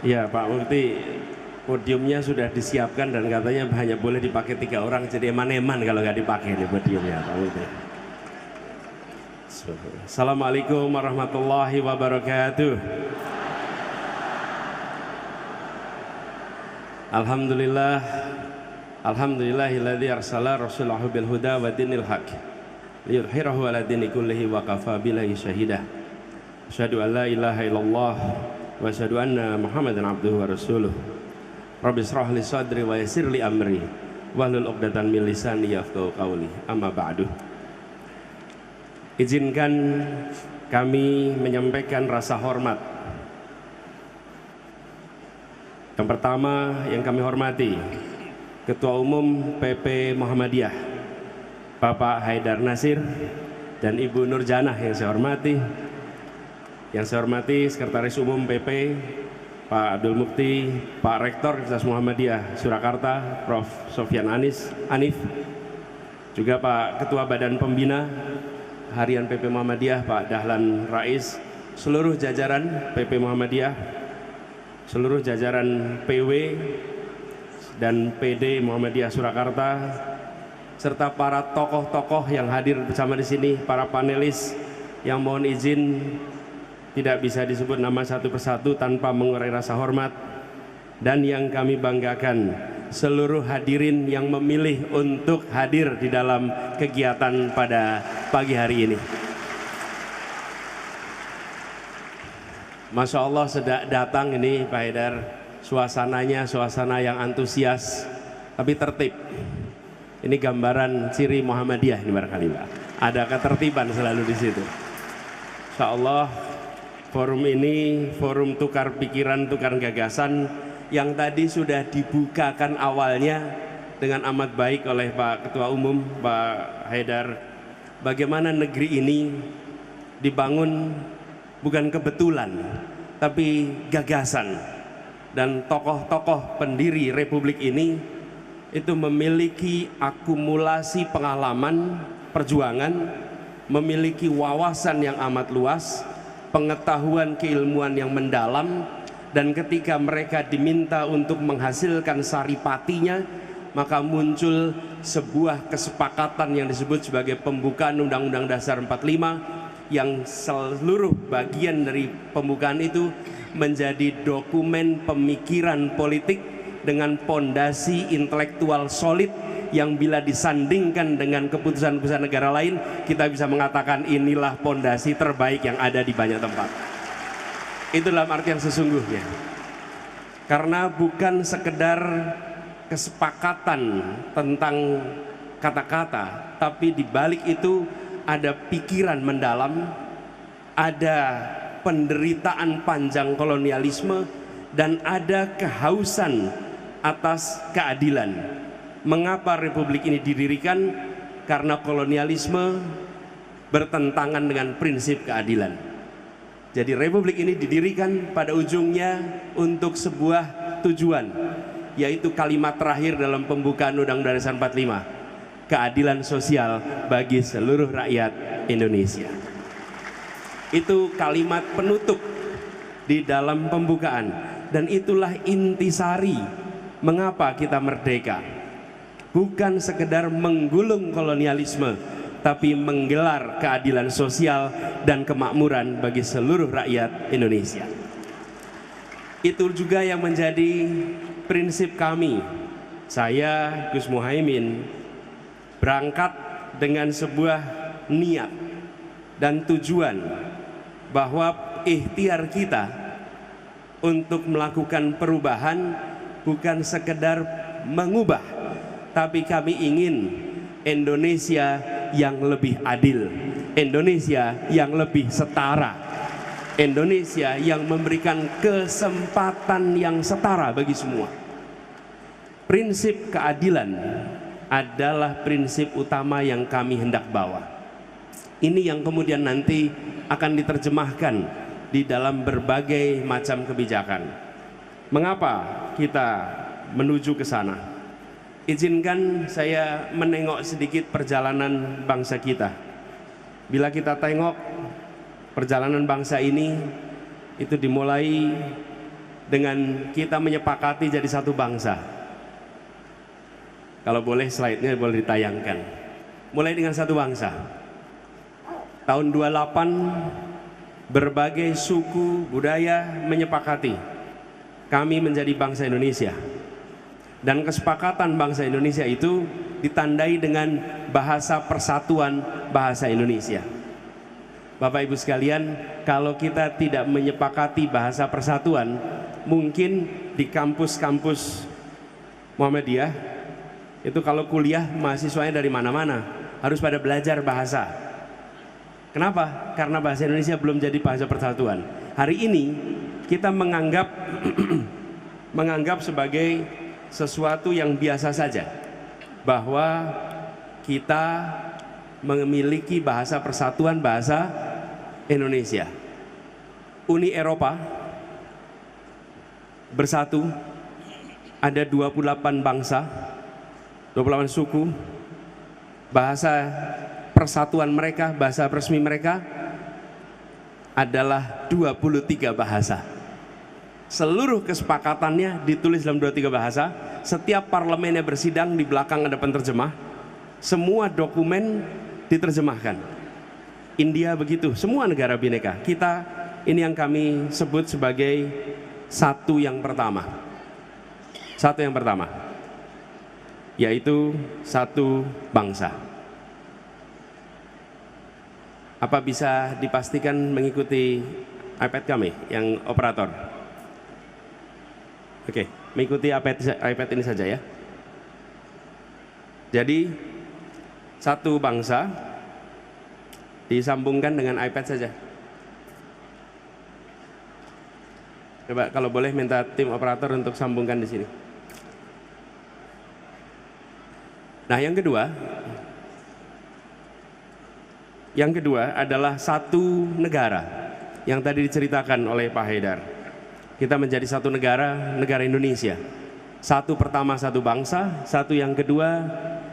Ya Pak Mufti, podiumnya sudah disiapkan dan katanya hanya boleh dipakai 3 orang, jadi eman-eman kalau nggak dipakai di podiumnya Pak Mufti. Assalamualaikum warahmatullahi wabarakatuh. Alhamdulillah, alhamdulillahilladzi arsala rasulahu bil huda wa dinil haq liyudhhirahu ala dini kullihi wa kafa billahi syahidah. Asyhadu an la ilaha illallah wa asyhadu anna Muhammadan abduhu wa rasuluh. Rabbi shrah li sadri wa yassir li amri wahlul 'uqdatam min lisani yafqahu qawli. Amma ba'du. Izinkan kami menyampaikan rasa hormat. Yang pertama yang kami hormati Ketua Umum PP Muhammadiyah Bapak Haidar Nasir dan Ibu Nurjanah yang saya hormati. Yang saya hormati Sekretaris Umum PP Pak Abdul Mukti, Pak Rektor Universitas Muhammadiyah Surakarta Prof. Sofyan Anif, juga Pak Ketua Badan Pembina Harian PP Muhammadiyah Pak Dahlan Rais, seluruh jajaran PP Muhammadiyah, seluruh jajaran PW dan PD Muhammadiyah Surakarta, serta para tokoh-tokoh yang hadir bersama di sini, para panelis yang mohon izin tidak bisa disebut nama satu persatu tanpa mengurai rasa hormat, dan yang kami banggakan seluruh hadirin yang memilih untuk hadir di dalam kegiatan pada pagi hari ini. Masya Allah, sedang datang ini Pak Haidar, suasananya suasana yang antusias tapi tertib. Ini gambaran ciri Muhammadiyah ini barangkali Pak. Ada ketertiban selalu di situ. Insya Allah forum ini forum tukar pikiran, tukar gagasan yang tadi sudah dibukakan awalnya dengan amat baik oleh Pak Ketua Umum Pak Haidar. Bagaimana negeri ini dibangun bukan kebetulan, tapi gagasan. Dan tokoh-tokoh pendiri Republik ini itu memiliki akumulasi pengalaman perjuangan, memiliki wawasan yang amat luas, pengetahuan keilmuan yang mendalam, dan ketika mereka diminta untuk menghasilkan saripatinya, maka muncul sebuah kesepakatan yang disebut sebagai pembukaan Undang-Undang Dasar 45, yang seluruh bagian dari pembukaan itu menjadi dokumen pemikiran politik dengan pondasi intelektual solid yang bila disandingkan dengan keputusan-keputusan negara lain, kita bisa mengatakan inilah pondasi terbaik yang ada di banyak tempat. Itu dalam arti yang sesungguhnya, karena bukan sekedar kesepakatan tentang kata-kata, tapi di balik itu ada pikiran mendalam, ada penderitaan panjang kolonialisme, dan ada kehausan atas keadilan. Mengapa Republik ini didirikan? Karena kolonialisme bertentangan dengan prinsip keadilan. Jadi Republik ini didirikan pada ujungnya untuk sebuah tujuan, yaitu kalimat terakhir dalam pembukaan Undang-Undang Dasar 45, keadilan sosial bagi seluruh rakyat Indonesia. Itu kalimat penutup di dalam pembukaan, dan itulah intisari mengapa kita merdeka. Bukan sekedar menggulung kolonialisme, tapi menggelar keadilan sosial dan kemakmuran bagi seluruh rakyat Indonesia. Itu juga yang menjadi prinsip kami. Saya, Gus Muhaimin, berangkat dengan sebuah niat dan tujuan bahwa ikhtiar kita untuk melakukan perubahan bukan sekedar mengubah, tapi kami ingin Indonesia yang lebih adil, Indonesia yang lebih setara, Indonesia yang memberikan kesempatan yang setara bagi semua. Prinsip keadilan adalah prinsip utama yang kami hendak bawa. Ini yang kemudian nanti akan diterjemahkan di dalam berbagai macam kebijakan. Mengapa kita menuju ke sana? Izinkan saya menengok sedikit perjalanan bangsa kita. Bila kita tengok perjalanan bangsa ini, itu dimulai dengan kita menyepakati jadi satu bangsa. Kalau boleh slide-nya boleh ditayangkan. Mulai dengan satu bangsa. Tahun 28 berbagai suku budaya menyepakati kami menjadi bangsa Indonesia. Dan kesepakatan bangsa Indonesia itu ditandai dengan bahasa persatuan bahasa Indonesia. Bapak Ibu sekalian, kalau kita tidak menyepakati bahasa persatuan, mungkin di kampus-kampus Muhammadiyah itu kalau kuliah mahasiswanya dari mana-mana harus pada belajar bahasa. Kenapa? Karena bahasa Indonesia belum jadi bahasa persatuan. Hari ini kita menganggap sebagai sesuatu yang biasa saja bahwa kita memiliki bahasa persatuan bahasa Indonesia. Uni Eropa bersatu, ada 28 bangsa, 28 suku, bahasa persatuan mereka, bahasa resmi mereka adalah 23 bahasa. Seluruh kesepakatannya ditulis dalam 23 bahasa. Setiap parlemennya bersidang, di belakang ada penerjemah. Semua dokumen diterjemahkan. India begitu, semua negara bineka. Kita ini yang kami sebut sebagai satu yang pertama. Satu yang pertama, yaitu satu bangsa. Apa bisa dipastikan mengikuti iPad kami yang operator? Oke, mengikuti iPad ini saja ya. Jadi satu bangsa disambungkan dengan iPad saja. Coba kalau boleh minta tim operator untuk sambungkan di sini. Nah, yang kedua adalah satu negara yang tadi diceritakan oleh Pak Haidar. Kita menjadi satu negara, negara Indonesia. Satu pertama satu bangsa, satu yang kedua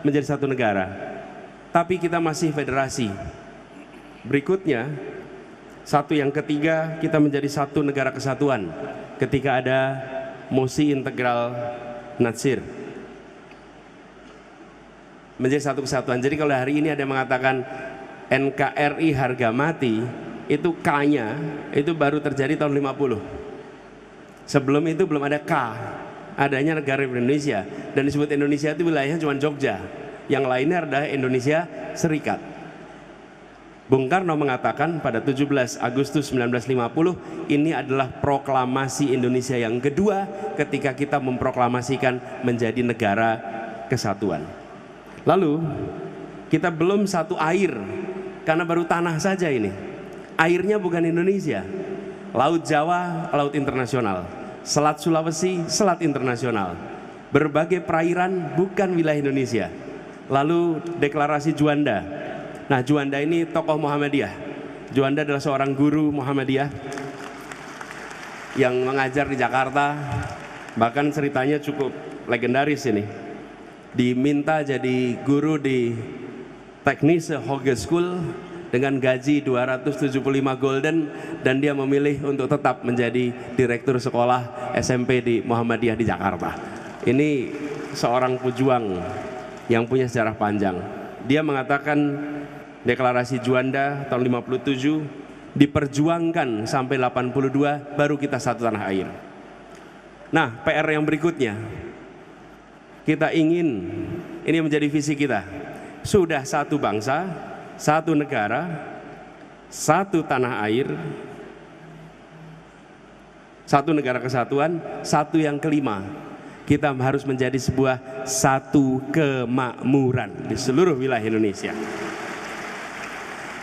menjadi satu negara. Tapi kita masih federasi. Berikutnya, satu yang ketiga kita menjadi satu negara kesatuan ketika ada mosi integral Natsir. Menjadi satu kesatuan. Jadi kalau hari ini ada yang mengatakan NKRI harga mati, itu K-nya itu baru terjadi tahun 50. Sebelum itu belum ada K, adanya negara Indonesia, dan disebut Indonesia itu wilayahnya cuma Jogja, yang lainnya adalah Indonesia Serikat. Bung Karno mengatakan pada 17 Agustus 1950 ini adalah proklamasi Indonesia yang kedua ketika kita memproklamasikan menjadi negara kesatuan. Lalu kita belum satu air, karena baru tanah saja ini. Airnya bukan Indonesia. Laut Jawa, laut internasional. Selat Sulawesi, selat internasional. Berbagai perairan bukan wilayah Indonesia. Lalu deklarasi Juanda. Nah, Juanda ini tokoh Muhammadiyah. Juanda adalah seorang guru Muhammadiyah yang mengajar di Jakarta. Bahkan ceritanya cukup legendaris ini. Diminta jadi guru di Teknische Hogeschool dengan gaji 275 gulden, dan dia memilih untuk tetap menjadi direktur sekolah SMP di Muhammadiyah di Jakarta. Ini seorang pejuang yang punya sejarah panjang. Dia mengatakan deklarasi Juanda tahun 57 diperjuangkan sampai 82 baru kita satu tanah air. Nah, PR yang berikutnya, kita ingin ini menjadi visi kita. Sudah satu bangsa, satu negara, satu tanah air, satu negara kesatuan, satu yang kelima, kita harus menjadi sebuah satu kemakmuran di seluruh wilayah Indonesia.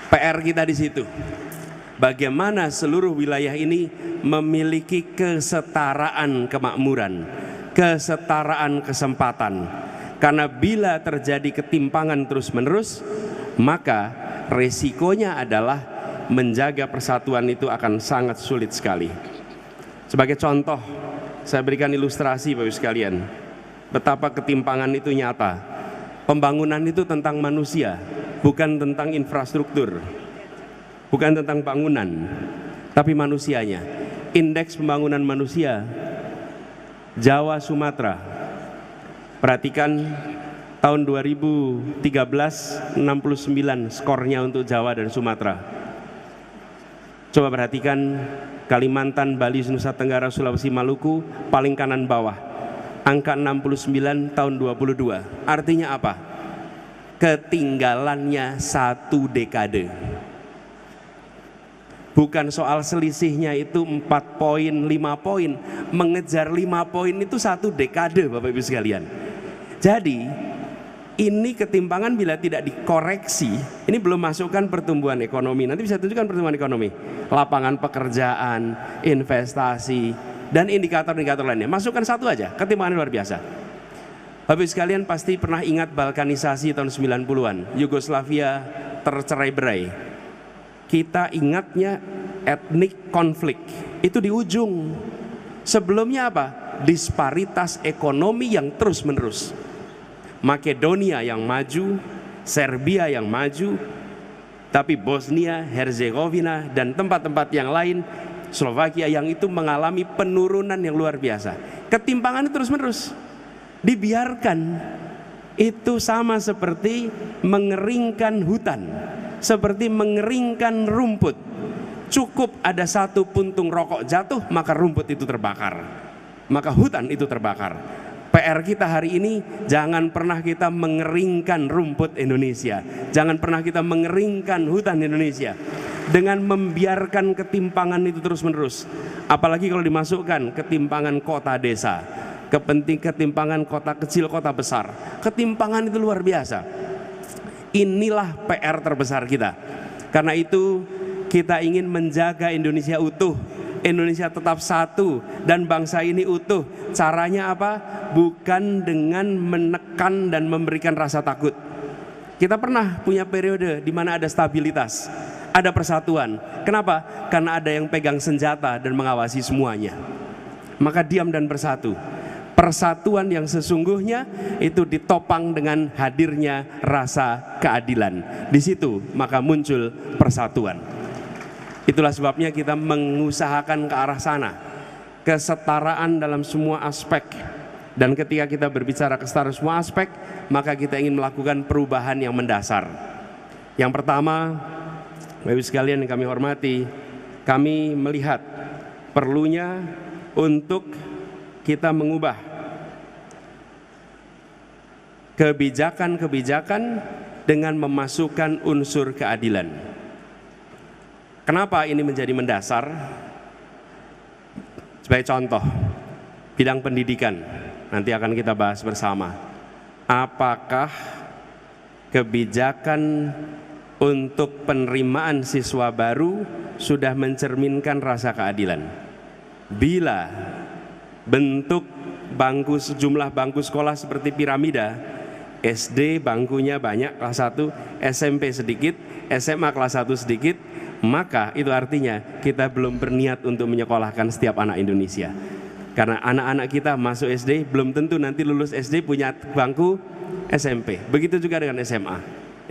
PR kita di situ. Bagaimana seluruh wilayah ini memiliki kesetaraan kemakmuran, kesetaraan kesempatan. Karena bila terjadi ketimpangan terus-menerus, maka resikonya adalah menjaga persatuan itu akan sangat sulit sekali. Sebagai contoh, saya berikan ilustrasi Bapak Ibu sekalian, betapa ketimpangan itu nyata. Pembangunan itu tentang manusia, bukan tentang infrastruktur, bukan tentang bangunan, tapi manusianya. indeks pembangunan manusia Jawa Sumatera. Perhatikan tahun 2013 69 skornya untuk Jawa dan Sumatera. Coba perhatikan Kalimantan, Bali, Nusa Tenggara, Sulawesi, Maluku paling kanan bawah. Angka 69 tahun 22. Artinya apa? Ketinggalannya 1 dekade. Bukan soal selisihnya itu 4 poin, 5 poin. Mengejar 5 poin itu 1 dekade Bapak Ibu sekalian. Jadi ini ketimpangan bila tidak dikoreksi, ini belum masukkan pertumbuhan ekonomi. Nanti bisa tunjukkan pertumbuhan ekonomi, lapangan pekerjaan, investasi, dan indikator-indikator lainnya. Masukkan 1 aja, ketimpangan luar biasa. Bapak Ibu sekalian pasti pernah ingat balkanisasi tahun 90-an, Yugoslavia tercerai-berai. Kita ingatnya etnik konflik, itu di ujung. Sebelumnya apa? Disparitas ekonomi yang terus-menerus. Makedonia yang maju, Serbia yang maju, tapi Bosnia, Herzegovina dan tempat-tempat yang lain, Slovakia yang itu mengalami penurunan yang luar biasa. Ketimpangan itu terus-menerus. Dibiarkan, itu sama seperti mengeringkan hutan, seperti mengeringkan rumput. Cukup ada 1 puntung rokok jatuh, maka rumput itu terbakar, maka hutan itu terbakar. PR kita hari ini, jangan pernah kita mengeringkan rumput Indonesia, jangan pernah kita mengeringkan hutan Indonesia dengan membiarkan ketimpangan itu terus-menerus. Apalagi kalau dimasukkan ketimpangan kota desa, ketimpangan kota kecil, kota besar. Ketimpangan itu luar biasa. Inilah PR terbesar kita. Karena itu kita ingin menjaga Indonesia utuh, Indonesia tetap satu, dan bangsa ini utuh. Caranya apa? Bukan dengan menekan dan memberikan rasa takut. Kita pernah punya periode di mana ada stabilitas, ada persatuan. Kenapa? Karena ada yang pegang senjata dan mengawasi semuanya. Maka diam dan bersatu. Persatuan yang sesungguhnya itu ditopang dengan hadirnya rasa keadilan. Di situ maka muncul persatuan. Itulah sebabnya kita mengusahakan ke arah sana, kesetaraan dalam semua aspek. Dan ketika kita berbicara kesetaraan semua aspek, maka kita ingin melakukan perubahan yang mendasar. Yang pertama, Bapak-Ibu sekalian yang kami hormati, kami melihat perlunya untuk kita mengubah kebijakan-kebijakan dengan memasukkan unsur keadilan. Kenapa ini menjadi mendasar? Sebagai contoh, bidang pendidikan, nanti akan kita bahas bersama. Apakah kebijakan untuk penerimaan siswa baru sudah mencerminkan rasa keadilan? Bila bentuk jumlah bangku sekolah seperti piramida, SD bangkunya banyak kelas 1, SMP sedikit, SMA kelas 1 sedikit, maka itu artinya kita belum berniat untuk menyekolahkan setiap anak Indonesia. Karena anak-anak kita masuk SD belum tentu nanti lulus SD punya bangku SMP. Begitu juga dengan SMA.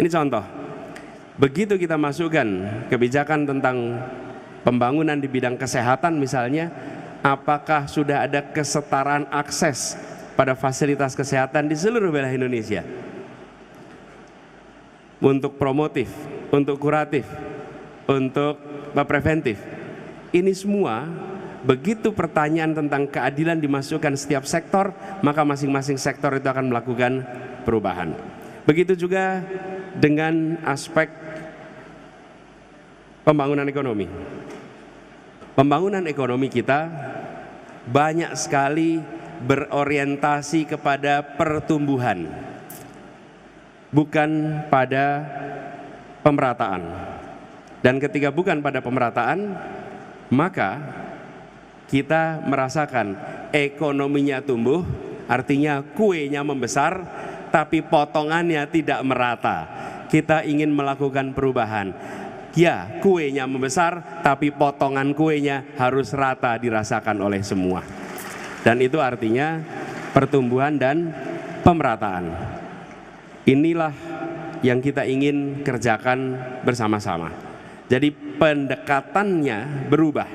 Ini contoh. Begitu kita masukkan kebijakan tentang pembangunan di bidang kesehatan misalnya, apakah sudah ada kesetaraan akses pada fasilitas kesehatan di seluruh wilayah Indonesia? Untuk promotif, untuk kuratif, untuk preventif. Ini semua, begitu pertanyaan tentang keadilan dimasukkan setiap sektor, maka masing-masing sektor itu akan melakukan perubahan. Begitu juga dengan aspek pembangunan ekonomi. Pembangunan ekonomi kita banyak sekali berorientasi kepada pertumbuhan, bukan pada pemerataan. Dan ketika bukan pada pemerataan, maka kita merasakan ekonominya tumbuh, artinya kuenya membesar, tapi potongannya tidak merata. Kita ingin melakukan perubahan. Ya, kuenya membesar, tapi potongan kuenya harus rata dirasakan oleh semua. Dan itu artinya pertumbuhan dan pemerataan. Inilah yang kita ingin kerjakan bersama-sama. Jadi pendekatannya berubah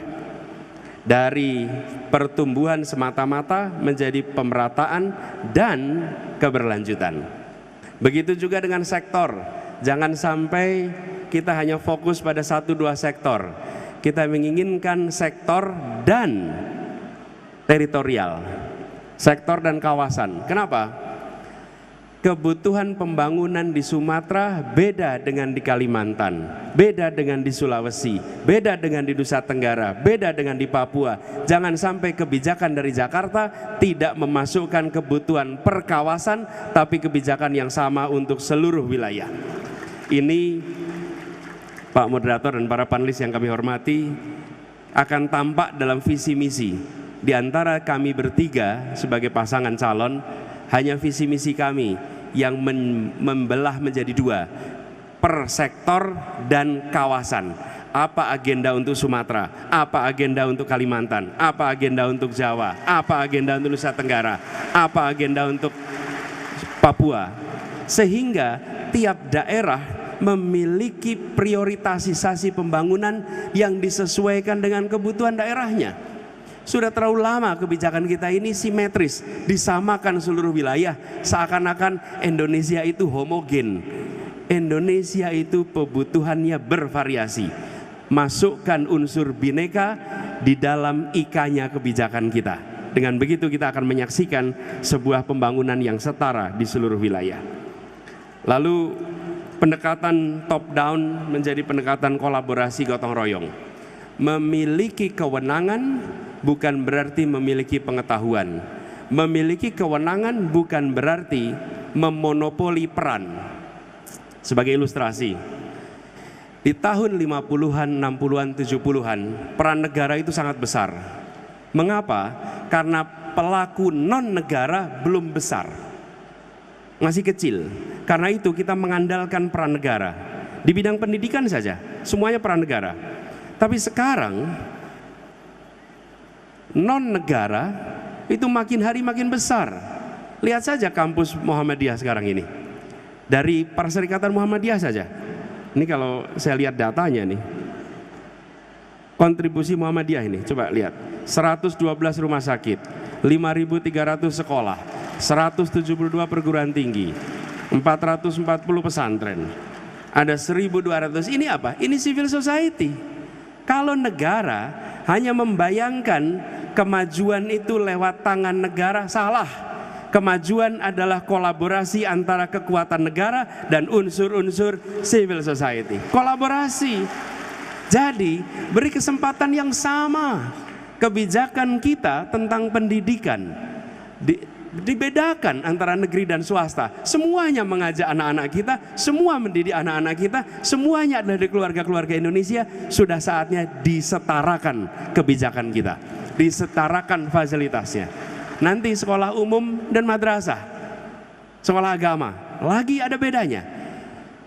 dari pertumbuhan semata-mata menjadi pemerataan dan keberlanjutan. Begitu juga dengan sektor. Jangan sampai kita hanya fokus pada 1-2 sektor. Kita menginginkan sektor dan teritorial, sektor dan kawasan. Kenapa? Kebutuhan pembangunan di Sumatera beda dengan di Kalimantan, beda dengan di Sulawesi, beda dengan di Nusa Tenggara, beda dengan di Papua. Jangan sampai kebijakan dari Jakarta tidak memasukkan kebutuhan per kawasan, tapi kebijakan yang sama untuk seluruh wilayah. Ini Pak Moderator dan para panelis yang kami hormati, akan tampak dalam visi misi. Di antara kami bertiga sebagai pasangan calon, hanya visi misi kami yang membelah menjadi 2, per sektor dan kawasan. Apa agenda untuk Sumatera, apa agenda untuk Kalimantan, apa agenda untuk Jawa, apa agenda untuk Nusa Tenggara, apa agenda untuk Papua. Sehingga tiap daerah memiliki prioritasasi pembangunan yang disesuaikan dengan kebutuhan daerahnya. Sudah terlalu lama kebijakan kita ini simetris, disamakan seluruh wilayah, seakan-akan Indonesia itu homogen. Indonesia itu kebutuhannya bervariasi. Masukkan unsur bineka di dalam IK-nya kebijakan kita. Dengan begitu kita akan menyaksikan sebuah pembangunan yang setara di seluruh wilayah. Lalu pendekatan top down menjadi pendekatan kolaborasi gotong royong. Memiliki kewenangan bukan berarti memiliki pengetahuan. Memiliki kewenangan bukan berarti memonopoli peran. Sebagai ilustrasi, di tahun 50-an, 60-an, 70-an, peran negara itu sangat besar. Mengapa? Karena pelaku non-negara belum besar, masih kecil. Karena itu kita mengandalkan peran negara. Di bidang pendidikan saja, semuanya peran negara. Tapi sekarang non-negara itu makin hari makin besar. Lihat saja kampus Muhammadiyah sekarang ini. Dari Perserikatan Muhammadiyah saja. Ini kalau saya lihat datanya nih. Kontribusi Muhammadiyah ini, coba lihat. 112 rumah sakit, 5.300 sekolah, 172 perguruan tinggi, 440 pesantren. Ada 1.200. Ini apa? Ini civil society. Kalau negara hanya membayangkan kemajuan itu lewat tangan negara, salah. Kemajuan adalah kolaborasi antara kekuatan negara dan unsur-unsur civil society. Kolaborasi. Jadi beri kesempatan yang sama. Kebijakan kita tentang pendidikan dibedakan antara negeri dan swasta. Semuanya mengajak anak-anak kita, semua mendidik anak-anak kita, semuanya adalah dari keluarga-keluarga Indonesia. Sudah saatnya disetarakan kebijakan kita, disetarakan fasilitasnya. Nanti sekolah umum dan madrasah, sekolah agama, lagi ada bedanya.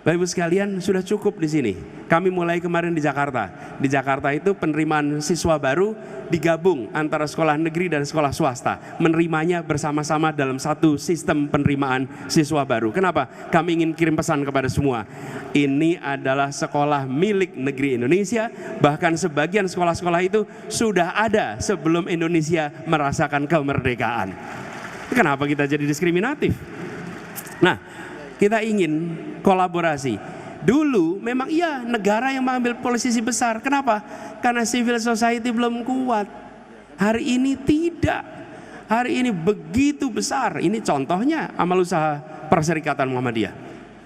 Bapak Ibu sekalian, sudah cukup di sini. Kami mulai kemarin di Jakarta. Di Jakarta itu penerimaan siswa baru digabung antara sekolah negeri dan sekolah swasta. Menerimanya bersama-sama dalam satu sistem penerimaan siswa baru. Kenapa? Kami ingin kirim pesan kepada semua. Ini adalah sekolah milik negeri Indonesia. Bahkan sebagian sekolah-sekolah itu sudah ada sebelum Indonesia merasakan kemerdekaan. Kenapa kita jadi diskriminatif? Nah, kita ingin kolaborasi. Dulu memang iya negara yang mengambil posisi besar. Kenapa? Karena civil society belum kuat. Hari ini tidak. Hari ini begitu besar. Ini contohnya amal usaha Perserikatan Muhammadiyah.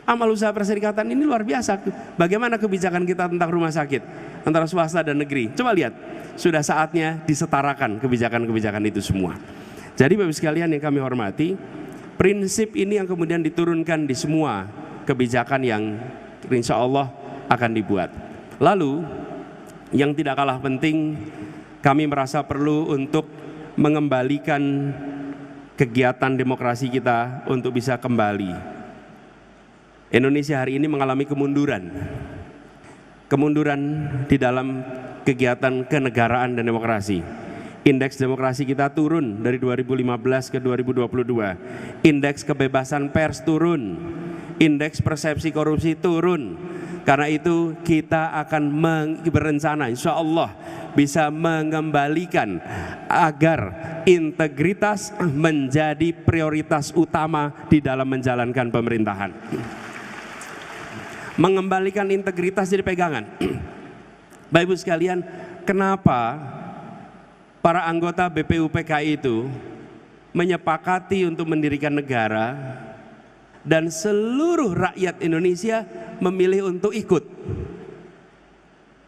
Amal usaha Perserikatan ini luar biasa. Bagaimana kebijakan kita tentang rumah sakit antara swasta dan negeri. Coba lihat. Sudah saatnya disetarakan kebijakan-kebijakan itu semua. Jadi Bapak sekalian yang kami hormati, prinsip ini yang kemudian diturunkan di semua kebijakan yang insya Allah akan dibuat. Lalu yang tidak kalah penting, kami merasa perlu untuk mengembalikan kegiatan demokrasi kita untuk bisa kembali. Indonesia hari ini mengalami kemunduran di dalam kegiatan kenegaraan dan demokrasi. Indeks demokrasi kita turun dari 2015 ke 2022. Indeks kebebasan pers turun. Indeks persepsi korupsi turun. Karena itu kita akan berencana insya Allah bisa mengembalikan agar integritas menjadi prioritas utama di dalam menjalankan pemerintahan. Mengembalikan integritas jadi pegangan. Bapak Ibu sekalian, kenapa para anggota BPUPKI itu menyepakati untuk mendirikan negara dan seluruh rakyat Indonesia memilih untuk ikut?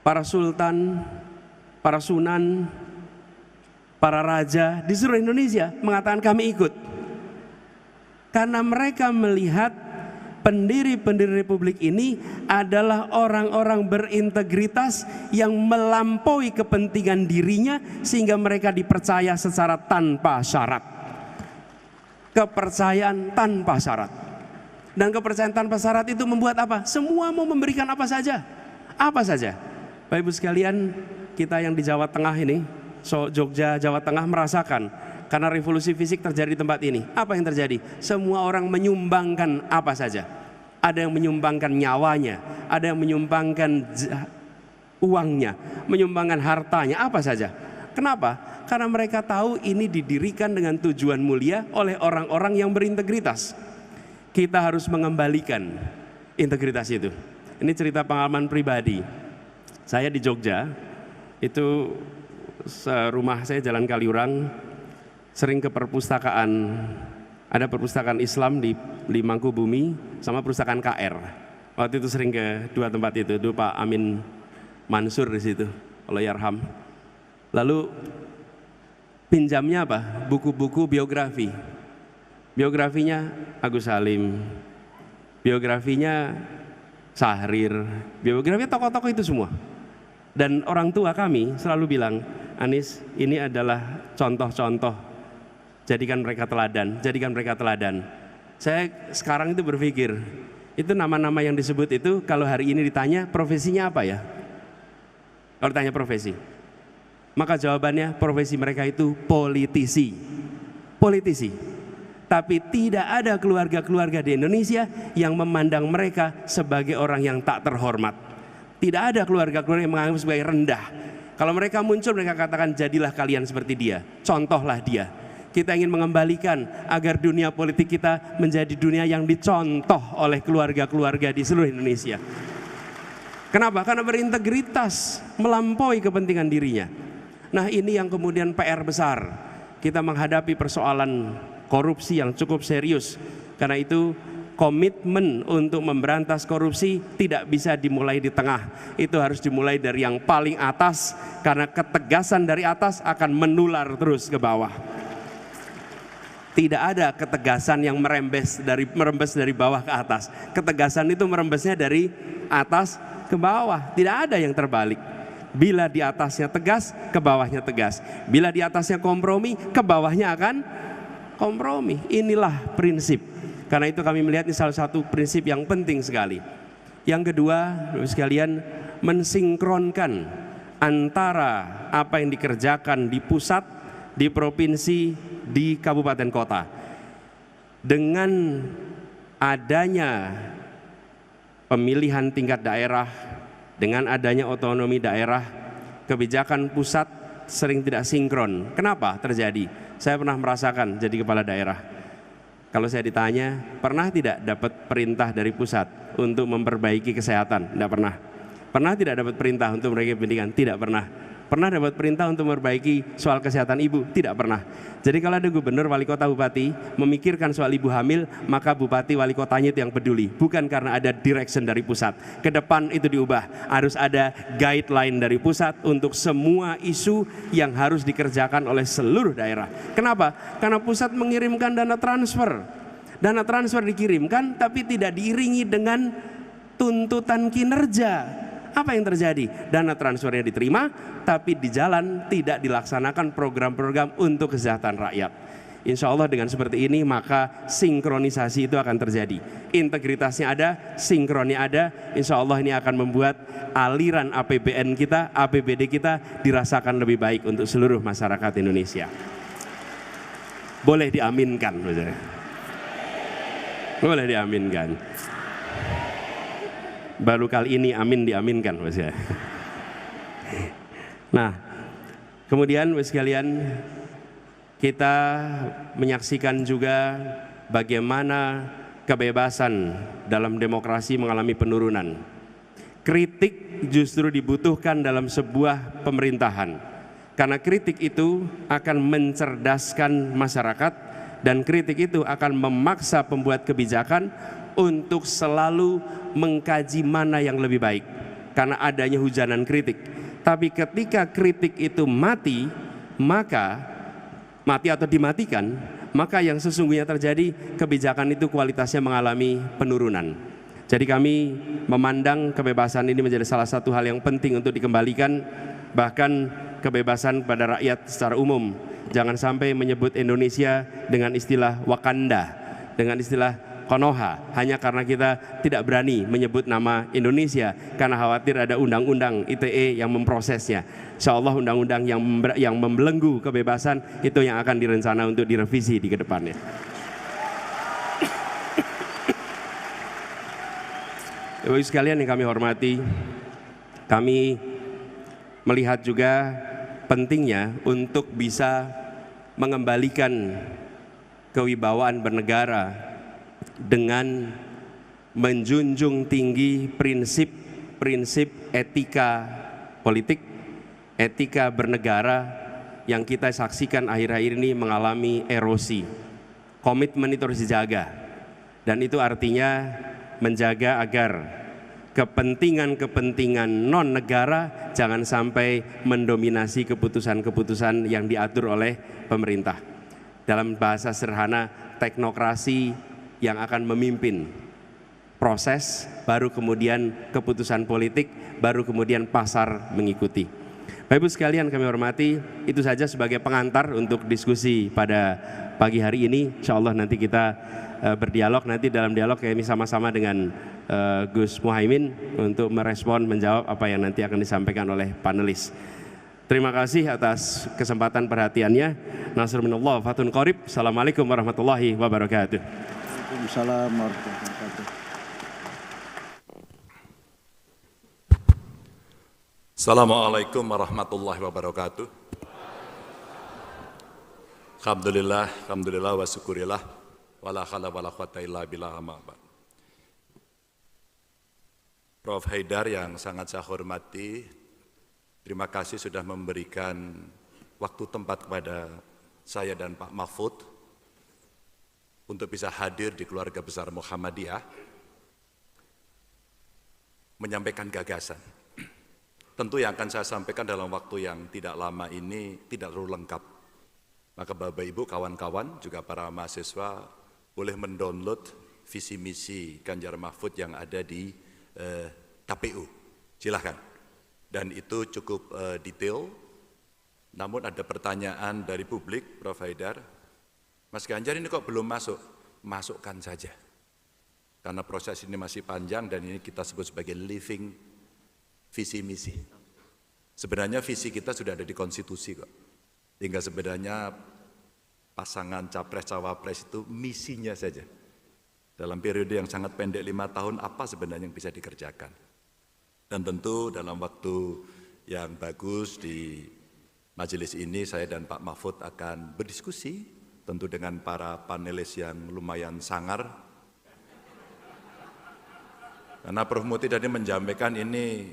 Para sultan, para sunan, para raja di seluruh Indonesia mengatakan kami ikut. Karena mereka melihat pendiri-pendiri republik ini adalah orang-orang berintegritas yang melampaui kepentingan dirinya sehingga mereka dipercaya secara tanpa syarat. Kepercayaan tanpa syarat. Dan kepercayaan tanpa syarat itu membuat apa? Semua mau memberikan apa saja. Apa saja. Bapak Ibu sekalian, kita yang di Jawa Tengah ini, Jogja, Jawa Tengah merasakan karena revolusi fisik terjadi di tempat ini. Apa yang terjadi? Semua orang menyumbangkan apa saja. Ada yang menyumbangkan nyawanya, ada yang menyumbangkan uangnya, menyumbangkan hartanya, apa saja. Kenapa? Karena mereka tahu ini didirikan dengan tujuan mulia oleh orang-orang yang berintegritas. Kita harus mengembalikan integritas itu. Ini cerita pengalaman pribadi. Saya di Jogja, itu rumah saya Jalan Kaliurang, sering ke perpustakaan, ada perpustakaan Islam di Mangkubumi sama perpustakaan KR. Waktu itu sering ke dua tempat itu. Dulu Pak Amin Mansur di situ, Allahyarham. Lalu pinjamnya apa? Buku-buku biografi. Biografinya Agus Salim, biografinya Syahrir, biografinya tokoh-tokoh itu semua. Dan orang tua kami selalu bilang, Anis, ini adalah contoh-contoh. Jadikan mereka teladan, jadikan mereka teladan. Saya sekarang itu berpikir, itu nama-nama yang disebut itu kalau hari ini ditanya profesinya apa ya? Kalau ditanya profesi, maka jawabannya profesi mereka itu politisi. Politisi. Tapi tidak ada keluarga-keluarga di Indonesia yang memandang mereka sebagai orang yang tak terhormat. Tidak ada keluarga-keluarga yang menganggap sebagai rendah. Kalau mereka muncul, mereka katakan jadilah kalian seperti dia, contohlah dia. Kita ingin mengembalikan agar dunia politik kita menjadi dunia yang dicontoh oleh keluarga-keluarga di seluruh Indonesia. Kenapa? Karena berintegritas, melampaui kepentingan dirinya. Nah, ini yang kemudian PR besar. Kita menghadapi persoalan korupsi yang cukup serius. Karena itu komitmen untuk memberantas korupsi tidak bisa dimulai di tengah. Itu harus dimulai dari yang paling atas, karena ketegasan dari atas akan menular terus ke bawah. Tidak ada ketegasan yang merembes dari bawah ke atas. Ketegasan itu merembesnya dari atas ke bawah. Tidak ada yang terbalik. Bila di atasnya tegas, ke bawahnya tegas. Bila di atasnya kompromi, ke bawahnya akan kompromi. Inilah prinsip. Karena itu kami melihat ini salah satu prinsip yang penting sekali. Yang kedua, Bapak sekalian, mensinkronkan antara apa yang dikerjakan di pusat, di provinsi, di kabupaten kota. Dengan adanya pemilihan tingkat daerah, dengan adanya otonomi daerah, kebijakan pusat sering tidak sinkron. Kenapa terjadi? Saya pernah merasakan jadi kepala daerah. Kalau saya ditanya, pernah tidak dapat perintah dari pusat untuk memperbaiki kesehatan? Tidak pernah. Pernah tidak dapat perintah untuk memperbaiki pendidikan? Tidak pernah. Pernah dapat perintah untuk memperbaiki soal kesehatan ibu? Tidak pernah. Jadi kalau ada gubernur, wali kota, bupati memikirkan soal ibu hamil, maka bupati, wali kotanya itu yang peduli. Bukan karena ada direction dari pusat. Ke depan itu diubah. Harus ada guideline dari pusat untuk semua isu yang harus dikerjakan oleh seluruh daerah. Kenapa? Karena pusat mengirimkan dana transfer. Dana transfer dikirimkan tapi tidak diiringi dengan tuntutan kinerja. Apa yang terjadi? Dana transfernya diterima, tapi di jalan tidak dilaksanakan program-program untuk kesejahteraan rakyat. Insya Allah dengan seperti ini maka sinkronisasi itu akan terjadi. Integritasnya ada, sinkronnya ada. Insya Allah ini akan membuat aliran APBN kita, APBD kita dirasakan lebih baik untuk seluruh masyarakat Indonesia. Boleh diaminkan, boleh diaminkan. Baru kali ini amin diaminkan Mas ya. Nah, kemudian Mas sekalian, kita menyaksikan juga bagaimana kebebasan dalam demokrasi mengalami penurunan. Kritik justru dibutuhkan dalam sebuah pemerintahan, karena kritik itu akan mencerdaskan masyarakat dan kritik itu akan memaksa pembuat kebijakan untuk selalu mengkaji mana yang lebih baik karena adanya hujanan kritik. Tapi ketika kritik itu mati atau dimatikan, maka yang sesungguhnya terjadi, kebijakan itu kualitasnya mengalami penurunan. Jadi kami memandang kebebasan ini menjadi salah satu hal yang penting untuk dikembalikan, bahkan kebebasan pada rakyat secara umum. Jangan sampai menyebut Indonesia dengan istilah Wakanda, dengan istilah Konoha, hanya karena kita tidak berani menyebut nama Indonesia karena khawatir ada undang-undang ITE yang memprosesnya. Insya Allah undang-undang yang membelenggu kebebasan itu yang akan direncana untuk direvisi di kedepannya. Ibu sekalian yang kami hormati, kami melihat juga pentingnya untuk bisa mengembalikan kewibawaan bernegara dengan menjunjung tinggi prinsip-prinsip etika politik, etika bernegara yang kita saksikan akhir-akhir ini mengalami erosi. Komitmen itu harus dijaga, dan itu artinya menjaga agar kepentingan-kepentingan non-negara jangan sampai mendominasi keputusan-keputusan yang diatur oleh pemerintah. Dalam bahasa sederhana, teknokrasi yang akan memimpin proses, baru kemudian keputusan politik, baru kemudian pasar mengikuti. Bapak Ibu sekalian kami hormati, itu saja sebagai pengantar untuk diskusi pada pagi hari ini. Insya Allah nanti kita berdialog, nanti dalam dialog kami sama-sama dengan Gus Muhaimin untuk merespon, menjawab apa yang nanti akan disampaikan oleh panelis. Terima kasih atas kesempatan perhatiannya. Nasrul minallah, fatun qarib. Assalamualaikum warahmatullahi wabarakatuh. Waalaikumsalam warahmatullahi wabarakatuh. Assalamualaikum warahmatullahi wabarakatuh. Alhamdulillah wa syukurillah. Wala khala wala quwata illa billah. Prof. Haidar yang sangat saya hormati, terima kasih sudah memberikan waktu tempat kepada saya dan Pak Mahfud untuk bisa hadir di keluarga besar Muhammadiyah, menyampaikan gagasan. Tentu yang akan saya sampaikan dalam waktu yang tidak lama ini tidak terlalu lengkap. Maka Bapak Ibu, kawan-kawan, juga para mahasiswa boleh mendownload visi misi Ganjar Mahfud yang ada di KPU. Silahkan. Dan itu cukup detail. Namun ada pertanyaan dari publik, Prof. Haidar, Mas Ganjar ini kok belum masuk? Masukkan saja. Karena proses ini masih panjang dan ini kita sebut sebagai living visi misi. Sebenarnya visi kita sudah ada di konstitusi kok. Hingga sebenarnya pasangan capres-cawapres itu misinya saja. Dalam periode yang sangat pendek 5 tahun, apa sebenarnya yang bisa dikerjakan. Dan tentu dalam waktu yang bagus di majelis ini, saya dan Pak Mahfud akan berdiskusi, tentu dengan para panelis yang lumayan sangar. Karena Prof. Muti tadi menjampaikan ini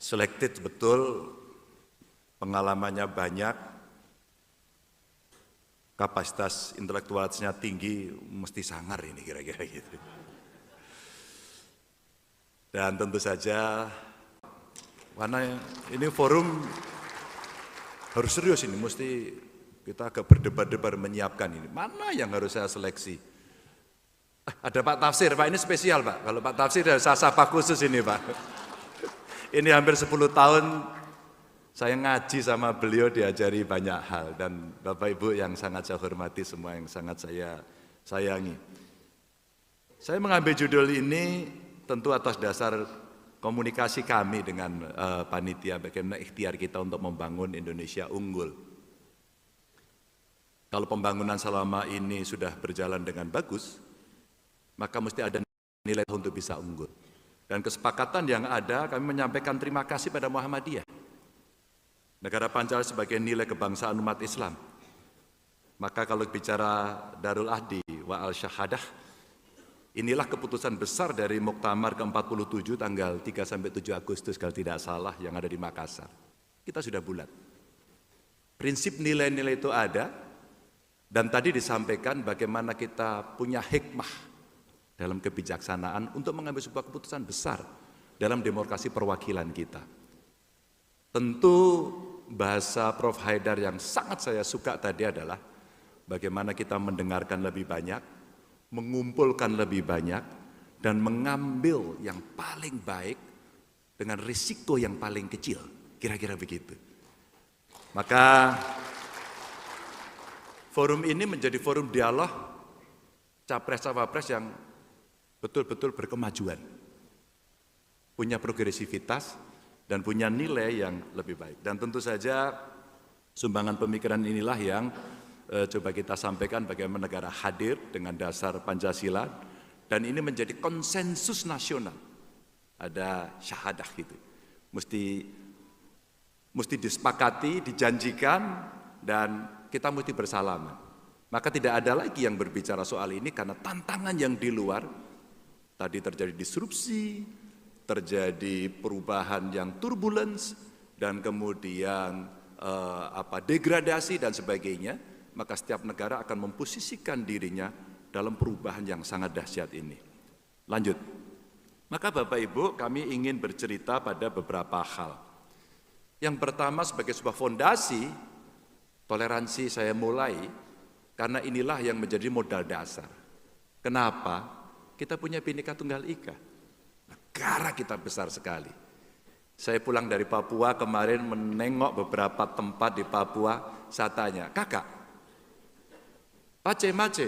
selected betul, pengalamannya banyak, kapasitas intelektualitasnya tinggi, mesti sangar ini kira-kira gitu. Dan tentu saja, karena ini forum harus serius ini, mesti kita agak berdebar-debar menyiapkan ini. Mana yang harus saya seleksi? Ada Pak Tafsir, Pak ini spesial Pak. Kalau Pak Tafsir saya sapa khusus ini Pak. Ini hampir 10 tahun saya ngaji sama beliau, diajari banyak hal, dan Bapak Ibu yang sangat saya hormati semua, yang sangat saya sayangi. Saya mengambil judul ini tentu atas dasar komunikasi kami dengan panitia, bagaimana ikhtiar kita untuk membangun Indonesia unggul. Kalau pembangunan selama ini sudah berjalan dengan bagus, maka mesti ada nilai untuk bisa unggul. Dan kesepakatan yang ada, kami menyampaikan terima kasih pada Muhammadiyah. Negara Pancasila sebagai nilai kebangsaan umat Islam. Maka kalau bicara Darul Ahdi wa al-Syahadah, inilah keputusan besar dari Muktamar ke-47 tanggal 3-7 Agustus kalau tidak salah yang ada di Makassar. Kita sudah bulat. Prinsip nilai-nilai itu ada, dan tadi disampaikan bagaimana kita punya hikmah dalam kebijaksanaan untuk mengambil sebuah keputusan besar dalam demokrasi perwakilan kita. Tentu bahasa Prof. Haidar yang sangat saya suka tadi adalah bagaimana kita mendengarkan lebih banyak, mengumpulkan lebih banyak, dan mengambil yang paling baik dengan risiko yang paling kecil. Kira-kira begitu. Maka forum ini menjadi forum dialog capres-cawapres yang betul-betul berkemajuan, punya progresivitas, dan punya nilai yang lebih baik. Dan tentu saja sumbangan pemikiran inilah yang coba kita sampaikan bagaimana negara hadir dengan dasar Pancasila, dan ini menjadi konsensus nasional. Ada syahadah gitu, mesti disepakati, dijanjikan, dan kita mesti bersalaman. Maka tidak ada lagi yang berbicara soal ini karena tantangan yang di luar, tadi terjadi disrupsi, terjadi perubahan yang turbulence, dan kemudian degradasi dan sebagainya. Maka setiap negara akan memposisikan dirinya dalam perubahan yang sangat dahsyat ini. Lanjut. Maka Bapak Ibu, kami ingin bercerita pada beberapa hal. Yang pertama sebagai sebuah fondasi, toleransi saya mulai, karena inilah yang menjadi modal dasar. Kenapa? Kita punya Bhinneka Tunggal Ika. Negara kita besar sekali. Saya pulang dari Papua kemarin menengok beberapa tempat di Papua, saya tanya, kakak, Pace Mace,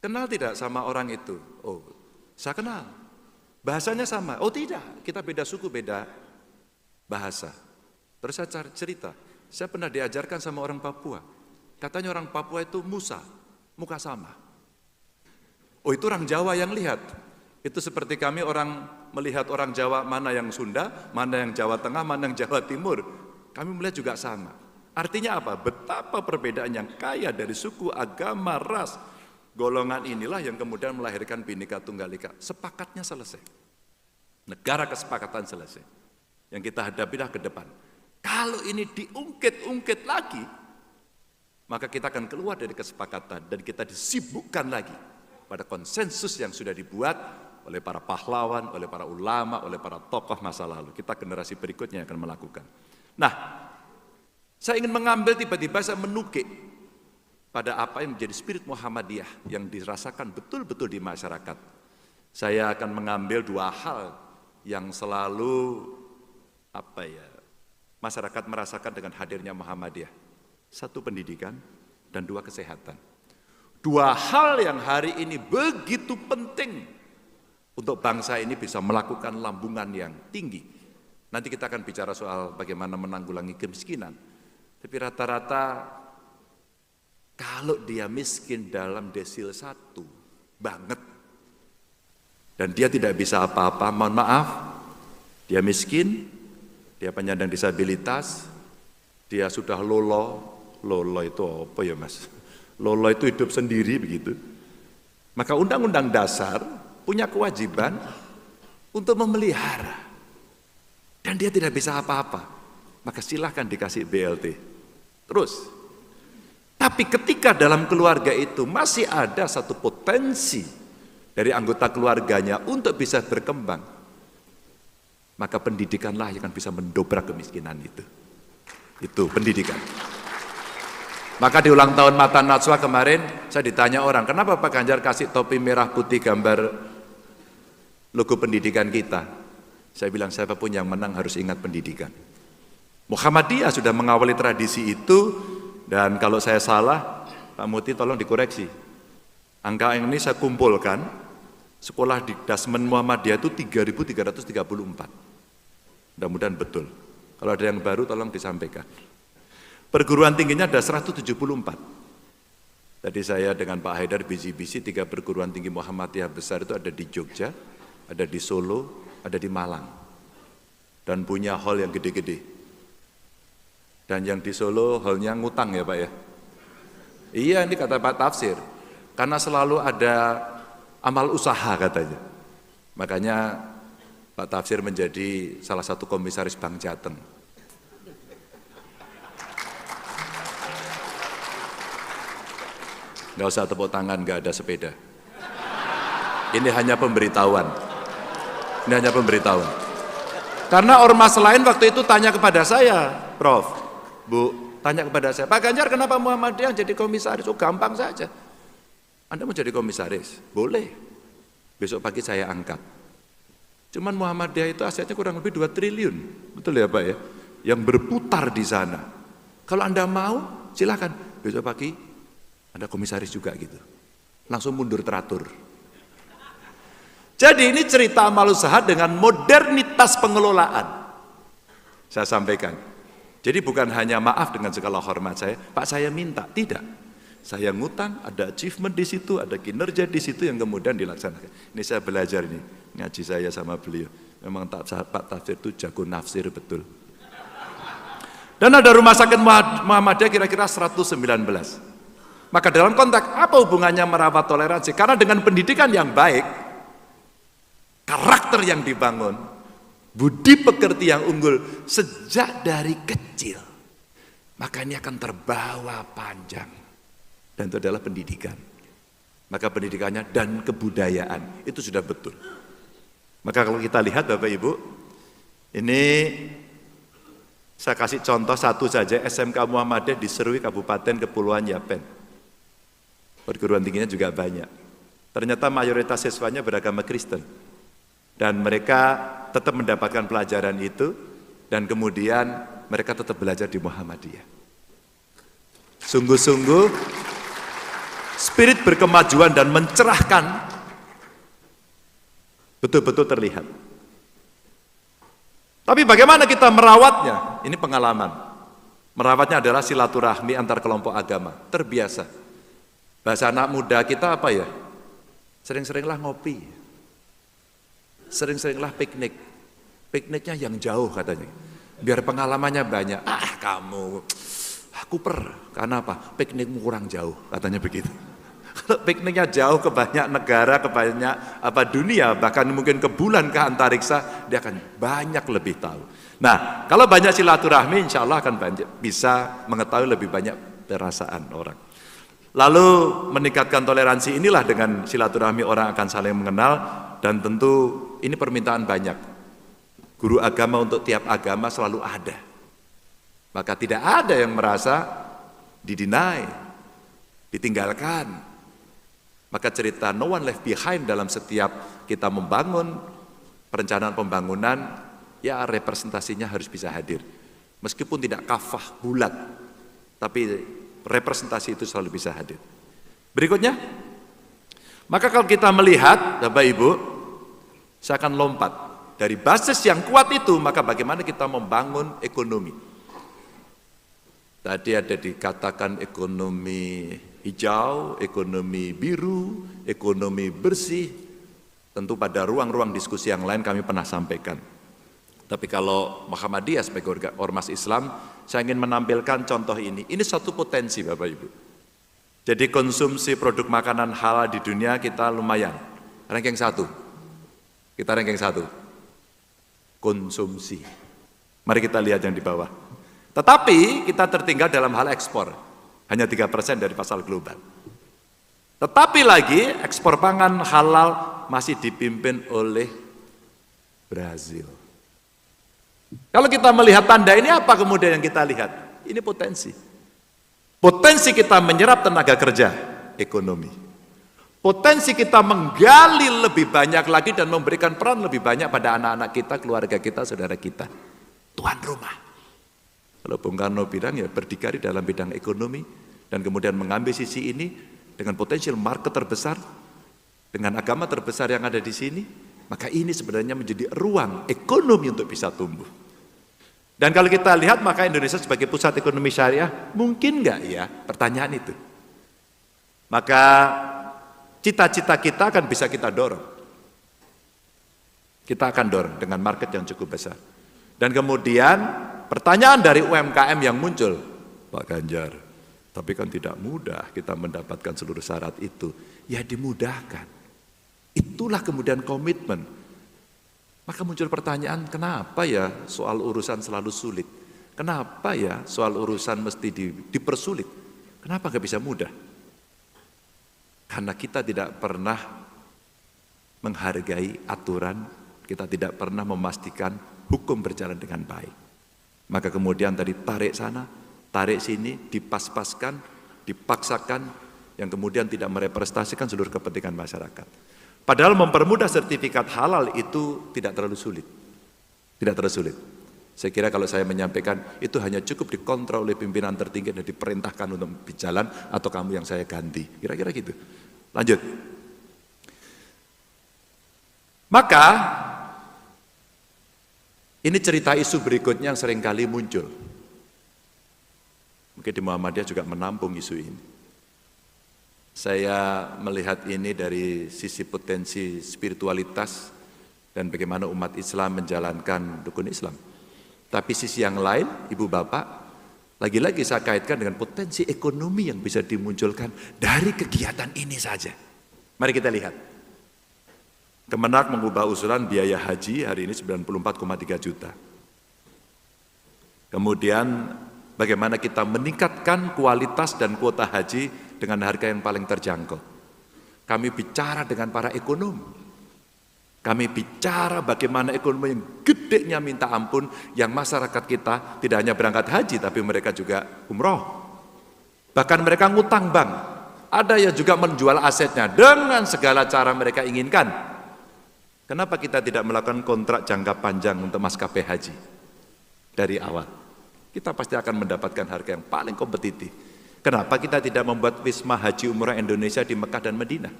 kenal tidak sama orang itu? Oh, saya kenal. Bahasanya sama? Oh tidak, kita beda suku, beda bahasa. Terus saya cerita, saya pernah diajarkan sama orang Papua. Katanya orang Papua itu Musa, muka sama. Oh itu orang Jawa yang lihat. Itu seperti kami orang melihat orang Jawa mana yang Sunda, mana yang Jawa Tengah, mana yang Jawa Timur. Kami melihat juga sama. Artinya apa? Betapa perbedaan yang kaya dari suku, agama, ras, golongan inilah yang kemudian melahirkan Bhinneka Tunggal Ika. Sepakatnya selesai. Negara kesepakatan selesai. Yang kita hadapilah ke depan. Kalau ini diungkit-ungkit lagi, maka kita akan keluar dari kesepakatan dan kita disibukkan lagi pada konsensus yang sudah dibuat oleh para pahlawan, oleh para ulama, oleh para tokoh masa lalu. Kita generasi berikutnya yang akan melakukan. Nah, saya ingin mengambil tiba-tiba saya menukik pada apa yang menjadi spirit Muhammadiyah yang dirasakan betul-betul di masyarakat. Saya akan mengambil dua hal yang selalu masyarakat merasakan dengan hadirnya Muhammadiyah. Satu pendidikan dan dua kesehatan. Dua hal yang hari ini begitu penting untuk bangsa ini bisa melakukan lambungan yang tinggi. Nanti kita akan bicara soal bagaimana menanggulangi kemiskinan. Tapi rata-rata kalau dia miskin dalam desil 1 banget dan dia tidak bisa apa-apa, mohon maaf, dia miskin, dia penyandang disabilitas, dia sudah lolo itu apa ya mas? Lolo itu hidup sendiri begitu. Maka Undang-Undang Dasar punya kewajiban untuk memelihara. Dan dia tidak bisa apa-apa. Maka silahkan dikasih BLT. Terus. Tapi ketika dalam keluarga itu masih ada satu potensi dari anggota keluarganya untuk bisa berkembang, maka pendidikanlah yang akan bisa mendobrak kemiskinan itu. Itu pendidikan. Maka di ulang tahun Mata Najwa kemarin saya ditanya orang, kenapa Pak Ganjar kasih topi merah putih gambar logo pendidikan kita? Saya bilang siapapun yang menang harus ingat pendidikan. Muhammadiyah sudah mengawali tradisi itu, dan kalau saya salah, Pak Muti tolong dikoreksi. Angka yang ini saya kumpulkan, sekolah di Dasmen Muhammadiyah itu 3.334. Mudah-mudahan betul. Kalau ada yang baru tolong disampaikan. Perguruan tingginya ada 174. Tadi saya dengan Pak Haidar bisi-bisi 3 perguruan tinggi Muhammadiyah besar itu ada di Jogja, ada di Solo, ada di Malang. Dan punya hall yang gede-gede. Dan yang di Solo hallnya ngutang ya Pak ya? Iya, ini kata Pak Tafsir. Karena selalu ada amal usaha katanya. Makanya Pak Tafsir menjadi salah satu komisaris Bank Jateng. Nggak usah tepuk tangan, nggak ada sepeda. Ini hanya pemberitahuan. Ini hanya pemberitahuan. Karena ormas lain waktu itu tanya kepada saya, Prof, Bu, tanya kepada saya, Pak Ganjar kenapa Muhammadiyah jadi komisaris? Oh gampang saja. Anda mau jadi komisaris? Boleh. Besok pagi saya angkat. Cuman Muhammadiyah itu asetnya kurang lebih 2 triliun. Betul ya Pak ya? Yang berputar di sana. Kalau Anda mau, silakan. Besok pagi Anda komisaris juga gitu. Langsung mundur teratur. Jadi ini cerita amal usaha dengan modernitas pengelolaan. Saya sampaikan. Jadi bukan hanya maaf dengan segala hormat saya, Pak saya minta, tidak. Saya ngutang, ada achievement di situ, ada kinerja di situ yang kemudian dilaksanakan. Ini saya belajar nih, ngaji saya sama beliau. Memang Pak Tafsir itu jago nafsir betul. Dan ada rumah sakit Muhammadiyah kira-kira 119. Maka dalam konteks apa hubungannya merawat toleransi? Karena dengan pendidikan yang baik, karakter yang dibangun, budi pekerti yang unggul sejak dari kecil, maka ini akan terbawa panjang. Dan itu adalah pendidikan. Maka pendidikannya dan kebudayaan itu sudah betul. Maka kalau kita lihat Bapak Ibu, ini saya kasih contoh satu saja, SMK Muhammadiyah di Serui Kabupaten Kepulauan Yapen. Perguruan tingginya juga banyak. Ternyata mayoritas siswanya beragama Kristen. Dan mereka tetap mendapatkan pelajaran itu, dan kemudian mereka tetap belajar di Muhammadiyah. Sungguh-sungguh, spirit berkemajuan dan mencerahkan betul-betul terlihat. Tapi bagaimana kita merawatnya? Ini pengalaman. Merawatnya adalah silaturahmi antar kelompok agama, terbiasa. Bahasa anak muda kita apa ya? Sering-seringlah ngopi. Sering-seringlah piknik. Pikniknya yang jauh katanya. Biar pengalamannya banyak. Ah kamu, aku karena apa? Piknikmu kurang jauh, katanya begitu. Kalau pikniknya jauh ke banyak negara, ke banyak dunia, bahkan mungkin ke bulan, ke antariksa, dia akan banyak lebih tahu. Nah, kalau banyak silaturahmi, insya Allah akan bisa mengetahui lebih banyak perasaan orang. Lalu meningkatkan toleransi inilah dengan silaturahmi orang akan saling mengenal, dan tentu ini permintaan banyak. Guru agama untuk tiap agama selalu ada. Maka tidak ada yang merasa didinai, ditinggalkan. Maka cerita no one left behind dalam setiap kita membangun perencanaan pembangunan, ya representasinya harus bisa hadir. Meskipun tidak kafah bulat, tapi representasi itu selalu bisa hadir. Berikutnya, maka kalau kita melihat, Bapak Ibu, saya akan lompat dari basis yang kuat itu, maka bagaimana kita membangun ekonomi. Tadi ada dikatakan ekonomi hijau, ekonomi biru, ekonomi bersih. Tentu pada ruang-ruang diskusi yang lain kami pernah sampaikan. Tapi kalau Muhammadiyah sebagai ormas Islam, saya ingin menampilkan contoh ini. Ini satu potensi Bapak Ibu. Jadi konsumsi produk makanan halal di dunia kita lumayan. Ranking 1. Kita ranking 1. Konsumsi. Mari kita lihat yang di bawah. Tetapi kita tertinggal dalam hal ekspor. Hanya 3% dari pasar global. Tetapi lagi ekspor pangan halal masih dipimpin oleh Brazil. Kalau kita melihat tanda ini, apa kemudian yang kita lihat? Ini potensi. Potensi kita menyerap tenaga kerja, ekonomi. Potensi kita menggali lebih banyak lagi dan memberikan peran lebih banyak pada anak-anak kita, keluarga kita, saudara kita. Tuan rumah. Kalau Bung Karno bilang ya berdikari dalam bidang ekonomi dan kemudian mengambil sisi ini dengan potensial market terbesar, dengan agama terbesar yang ada di sini, maka ini sebenarnya menjadi ruang ekonomi untuk bisa tumbuh. Dan kalau kita lihat maka Indonesia sebagai pusat ekonomi syariah, mungkin nggak ya? Pertanyaan itu. Maka cita-cita kita akan bisa kita dorong. Kita akan dorong dengan market yang cukup besar. Dan kemudian pertanyaan dari UMKM yang muncul, Pak Ganjar, tapi kan tidak mudah kita mendapatkan seluruh syarat itu. Ya dimudahkan. Itulah kemudian komitmen. Maka muncul pertanyaan, kenapa ya soal urusan selalu sulit? Kenapa ya soal urusan mesti dipersulit? Kenapa nggak bisa mudah? Karena kita tidak pernah menghargai aturan, kita tidak pernah memastikan hukum berjalan dengan baik. Maka kemudian tadi tarik sana, tarik sini, dipas-paskan, dipaksakan, yang kemudian tidak merepresentasikan seluruh kepentingan masyarakat. Padahal mempermudah sertifikat halal itu tidak terlalu sulit. Tidak terlalu sulit. Saya kira kalau saya menyampaikan, itu hanya cukup dikontrol oleh pimpinan tertinggi dan diperintahkan untuk berjalan, atau kamu yang saya ganti. Kira-kira gitu. Lanjut. Maka, ini cerita isu berikutnya yang seringkali muncul. Mungkin di Muhammadiyah juga menampung isu ini. Saya melihat ini dari sisi potensi spiritualitas dan bagaimana umat Islam menjalankan rukun Islam. Tapi sisi yang lain, Ibu Bapak, lagi-lagi saya kaitkan dengan potensi ekonomi yang bisa dimunculkan dari kegiatan ini saja. Mari kita lihat. Kemenak mengubah usulan biaya haji hari ini 94,3 juta. Kemudian bagaimana kita meningkatkan kualitas dan kuota haji dengan harga yang paling terjangkau. Kami bicara dengan para ekonom. Kami bicara bagaimana ekonomi yang gedenya minta ampun, yang masyarakat kita tidak hanya berangkat haji, tapi mereka juga umroh. Bahkan mereka ngutang bank. Ada yang juga menjual asetnya dengan segala cara mereka inginkan. Kenapa kita tidak melakukan kontrak jangka panjang untuk maskapai haji dari awal? Kita pasti akan mendapatkan harga yang paling kompetitif. Kenapa kita tidak membuat wisma haji umrah Indonesia di Mekah dan Madinah?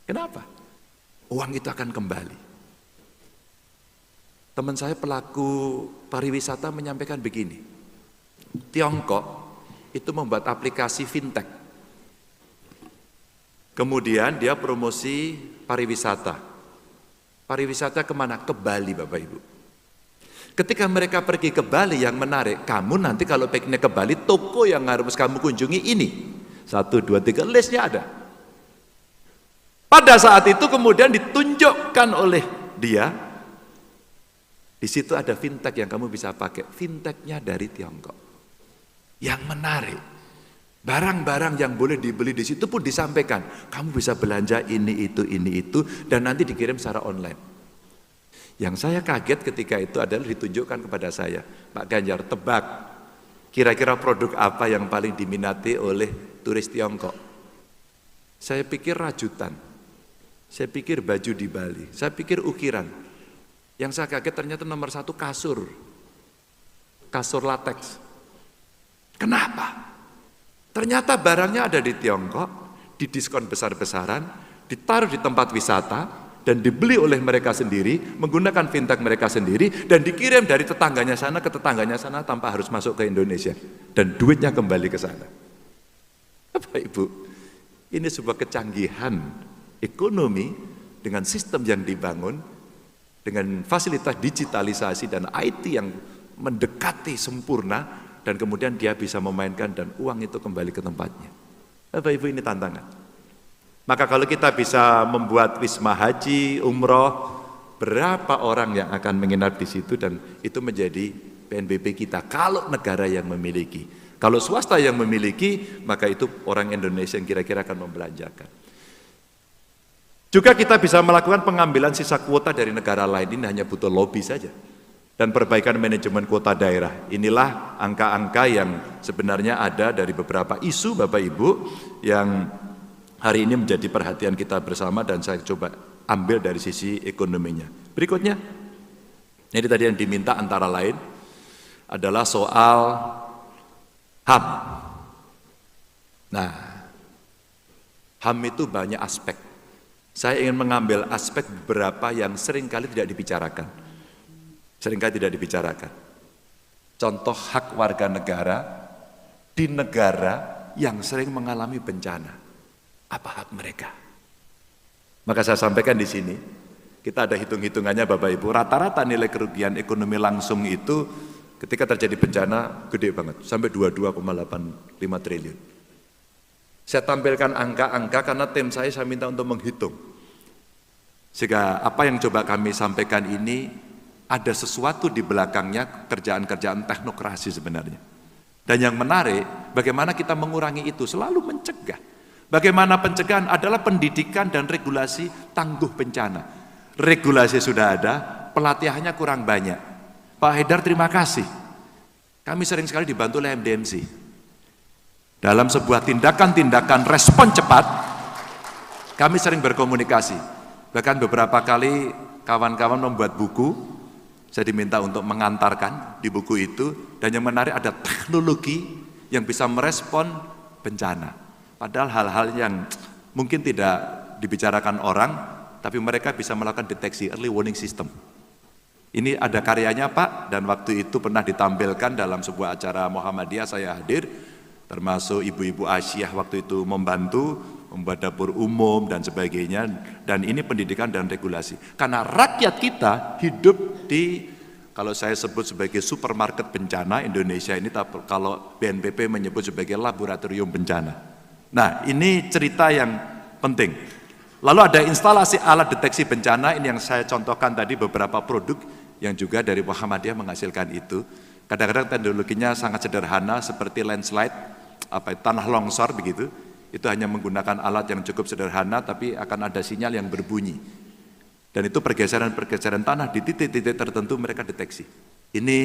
Kenapa? Uang itu akan kembali. Teman saya pelaku pariwisata menyampaikan begini, Tiongkok itu membuat aplikasi fintech. Kemudian dia promosi pariwisata. Pariwisata kemana? Ke Bali, Bapak Ibu. Ketika mereka pergi ke Bali, yang menarik, kamu nanti kalau pengen ke Bali, toko yang harus kamu kunjungi ini. 1, 2, 3, listnya ada. Pada saat itu kemudian ditunjukkan oleh dia, di situ ada fintech yang kamu bisa pakai. Fintechnya dari Tiongkok. Yang menarik, barang-barang yang boleh dibeli di situ pun disampaikan. Kamu bisa belanja ini, itu, dan nanti dikirim secara online. Yang saya kaget ketika itu adalah ditunjukkan kepada saya, Pak Ganjar, tebak, kira-kira produk apa yang paling diminati oleh turis Tiongkok? Saya pikir rajutan, saya pikir baju di Bali, saya pikir ukiran. Yang saya kaget ternyata nomor 1 kasur latex. Kenapa? Ternyata barangnya ada di Tiongkok, didiskon besar-besaran, ditaruh di tempat wisata, dan dibeli oleh mereka sendiri, menggunakan fintech mereka sendiri, dan dikirim dari tetangganya sana ke tetangganya sana tanpa harus masuk ke Indonesia. Dan duitnya kembali ke sana. Bapak Ibu, ini sebuah kecanggihan ekonomi dengan sistem yang dibangun, dengan fasilitas digitalisasi dan IT yang mendekati sempurna, dan kemudian dia bisa memainkan dan uang itu kembali ke tempatnya. Bapak Ibu, ini tantangan. Maka kalau kita bisa membuat wisma haji, umroh, berapa orang yang akan menginap di situ, dan itu menjadi PNBP kita. Kalau negara yang memiliki, kalau swasta yang memiliki, maka itu orang Indonesia yang kira-kira akan membelanjakan. Juga kita bisa melakukan pengambilan sisa kuota dari negara lain, ini hanya butuh lobby saja. Dan perbaikan manajemen kuota daerah. Inilah angka-angka yang sebenarnya ada dari beberapa isu Bapak Ibu yang hari ini menjadi perhatian kita bersama, dan saya coba ambil dari sisi ekonominya. Berikutnya, ini tadi yang diminta antara lain adalah soal HAM. Nah, HAM itu banyak aspek. Saya ingin mengambil aspek beberapa yang seringkali tidak dibicarakan. Contoh hak warga negara di negara yang sering mengalami bencana. Apa hak mereka? Maka saya sampaikan di sini, Kita ada hitung-hitungannya Bapak Ibu, rata-rata nilai kerugian ekonomi langsung itu ketika terjadi bencana gede banget, sampai 22,85 triliun. Saya tampilkan angka-angka karena tim saya minta untuk menghitung. Sehingga apa yang coba kami sampaikan ini, ada sesuatu di belakangnya kerjaan-kerjaan teknokrasi sebenarnya. Dan yang menarik, bagaimana kita mengurangi itu, selalu mencegah. Bagaimana pencegahan adalah pendidikan dan regulasi tangguh bencana. Regulasi sudah ada, pelatihannya kurang banyak. Pak Haidar terima kasih. Kami sering sekali dibantu oleh MDMC. Dalam sebuah tindakan-tindakan respon cepat, kami sering berkomunikasi. Bahkan beberapa kali kawan-kawan membuat buku, saya diminta untuk mengantarkan di buku itu, dan yang menarik ada teknologi yang bisa merespon bencana. Padahal hal-hal yang mungkin tidak dibicarakan orang, tapi mereka bisa melakukan deteksi, early warning system. Ini ada karyanya Pak, dan waktu itu pernah ditampilkan dalam sebuah acara Muhammadiyah, saya hadir, termasuk ibu-ibu Asyah waktu itu membantu, membuat dapur umum dan sebagainya, dan ini pendidikan dan regulasi. Karena rakyat kita hidup di, kalau saya sebut sebagai supermarket bencana, Indonesia ini kalau BNPB menyebut sebagai laboratorium bencana. Nah, ini cerita yang penting. Lalu ada instalasi alat deteksi bencana, ini yang saya contohkan tadi beberapa produk yang juga dari Muhammadiyah menghasilkan itu. Kadang-kadang teknologinya sangat sederhana seperti landslide, tanah longsor begitu. Itu hanya menggunakan alat yang cukup sederhana tapi akan ada sinyal yang berbunyi. Dan itu pergeseran-pergeseran tanah di titik-titik tertentu mereka deteksi. Ini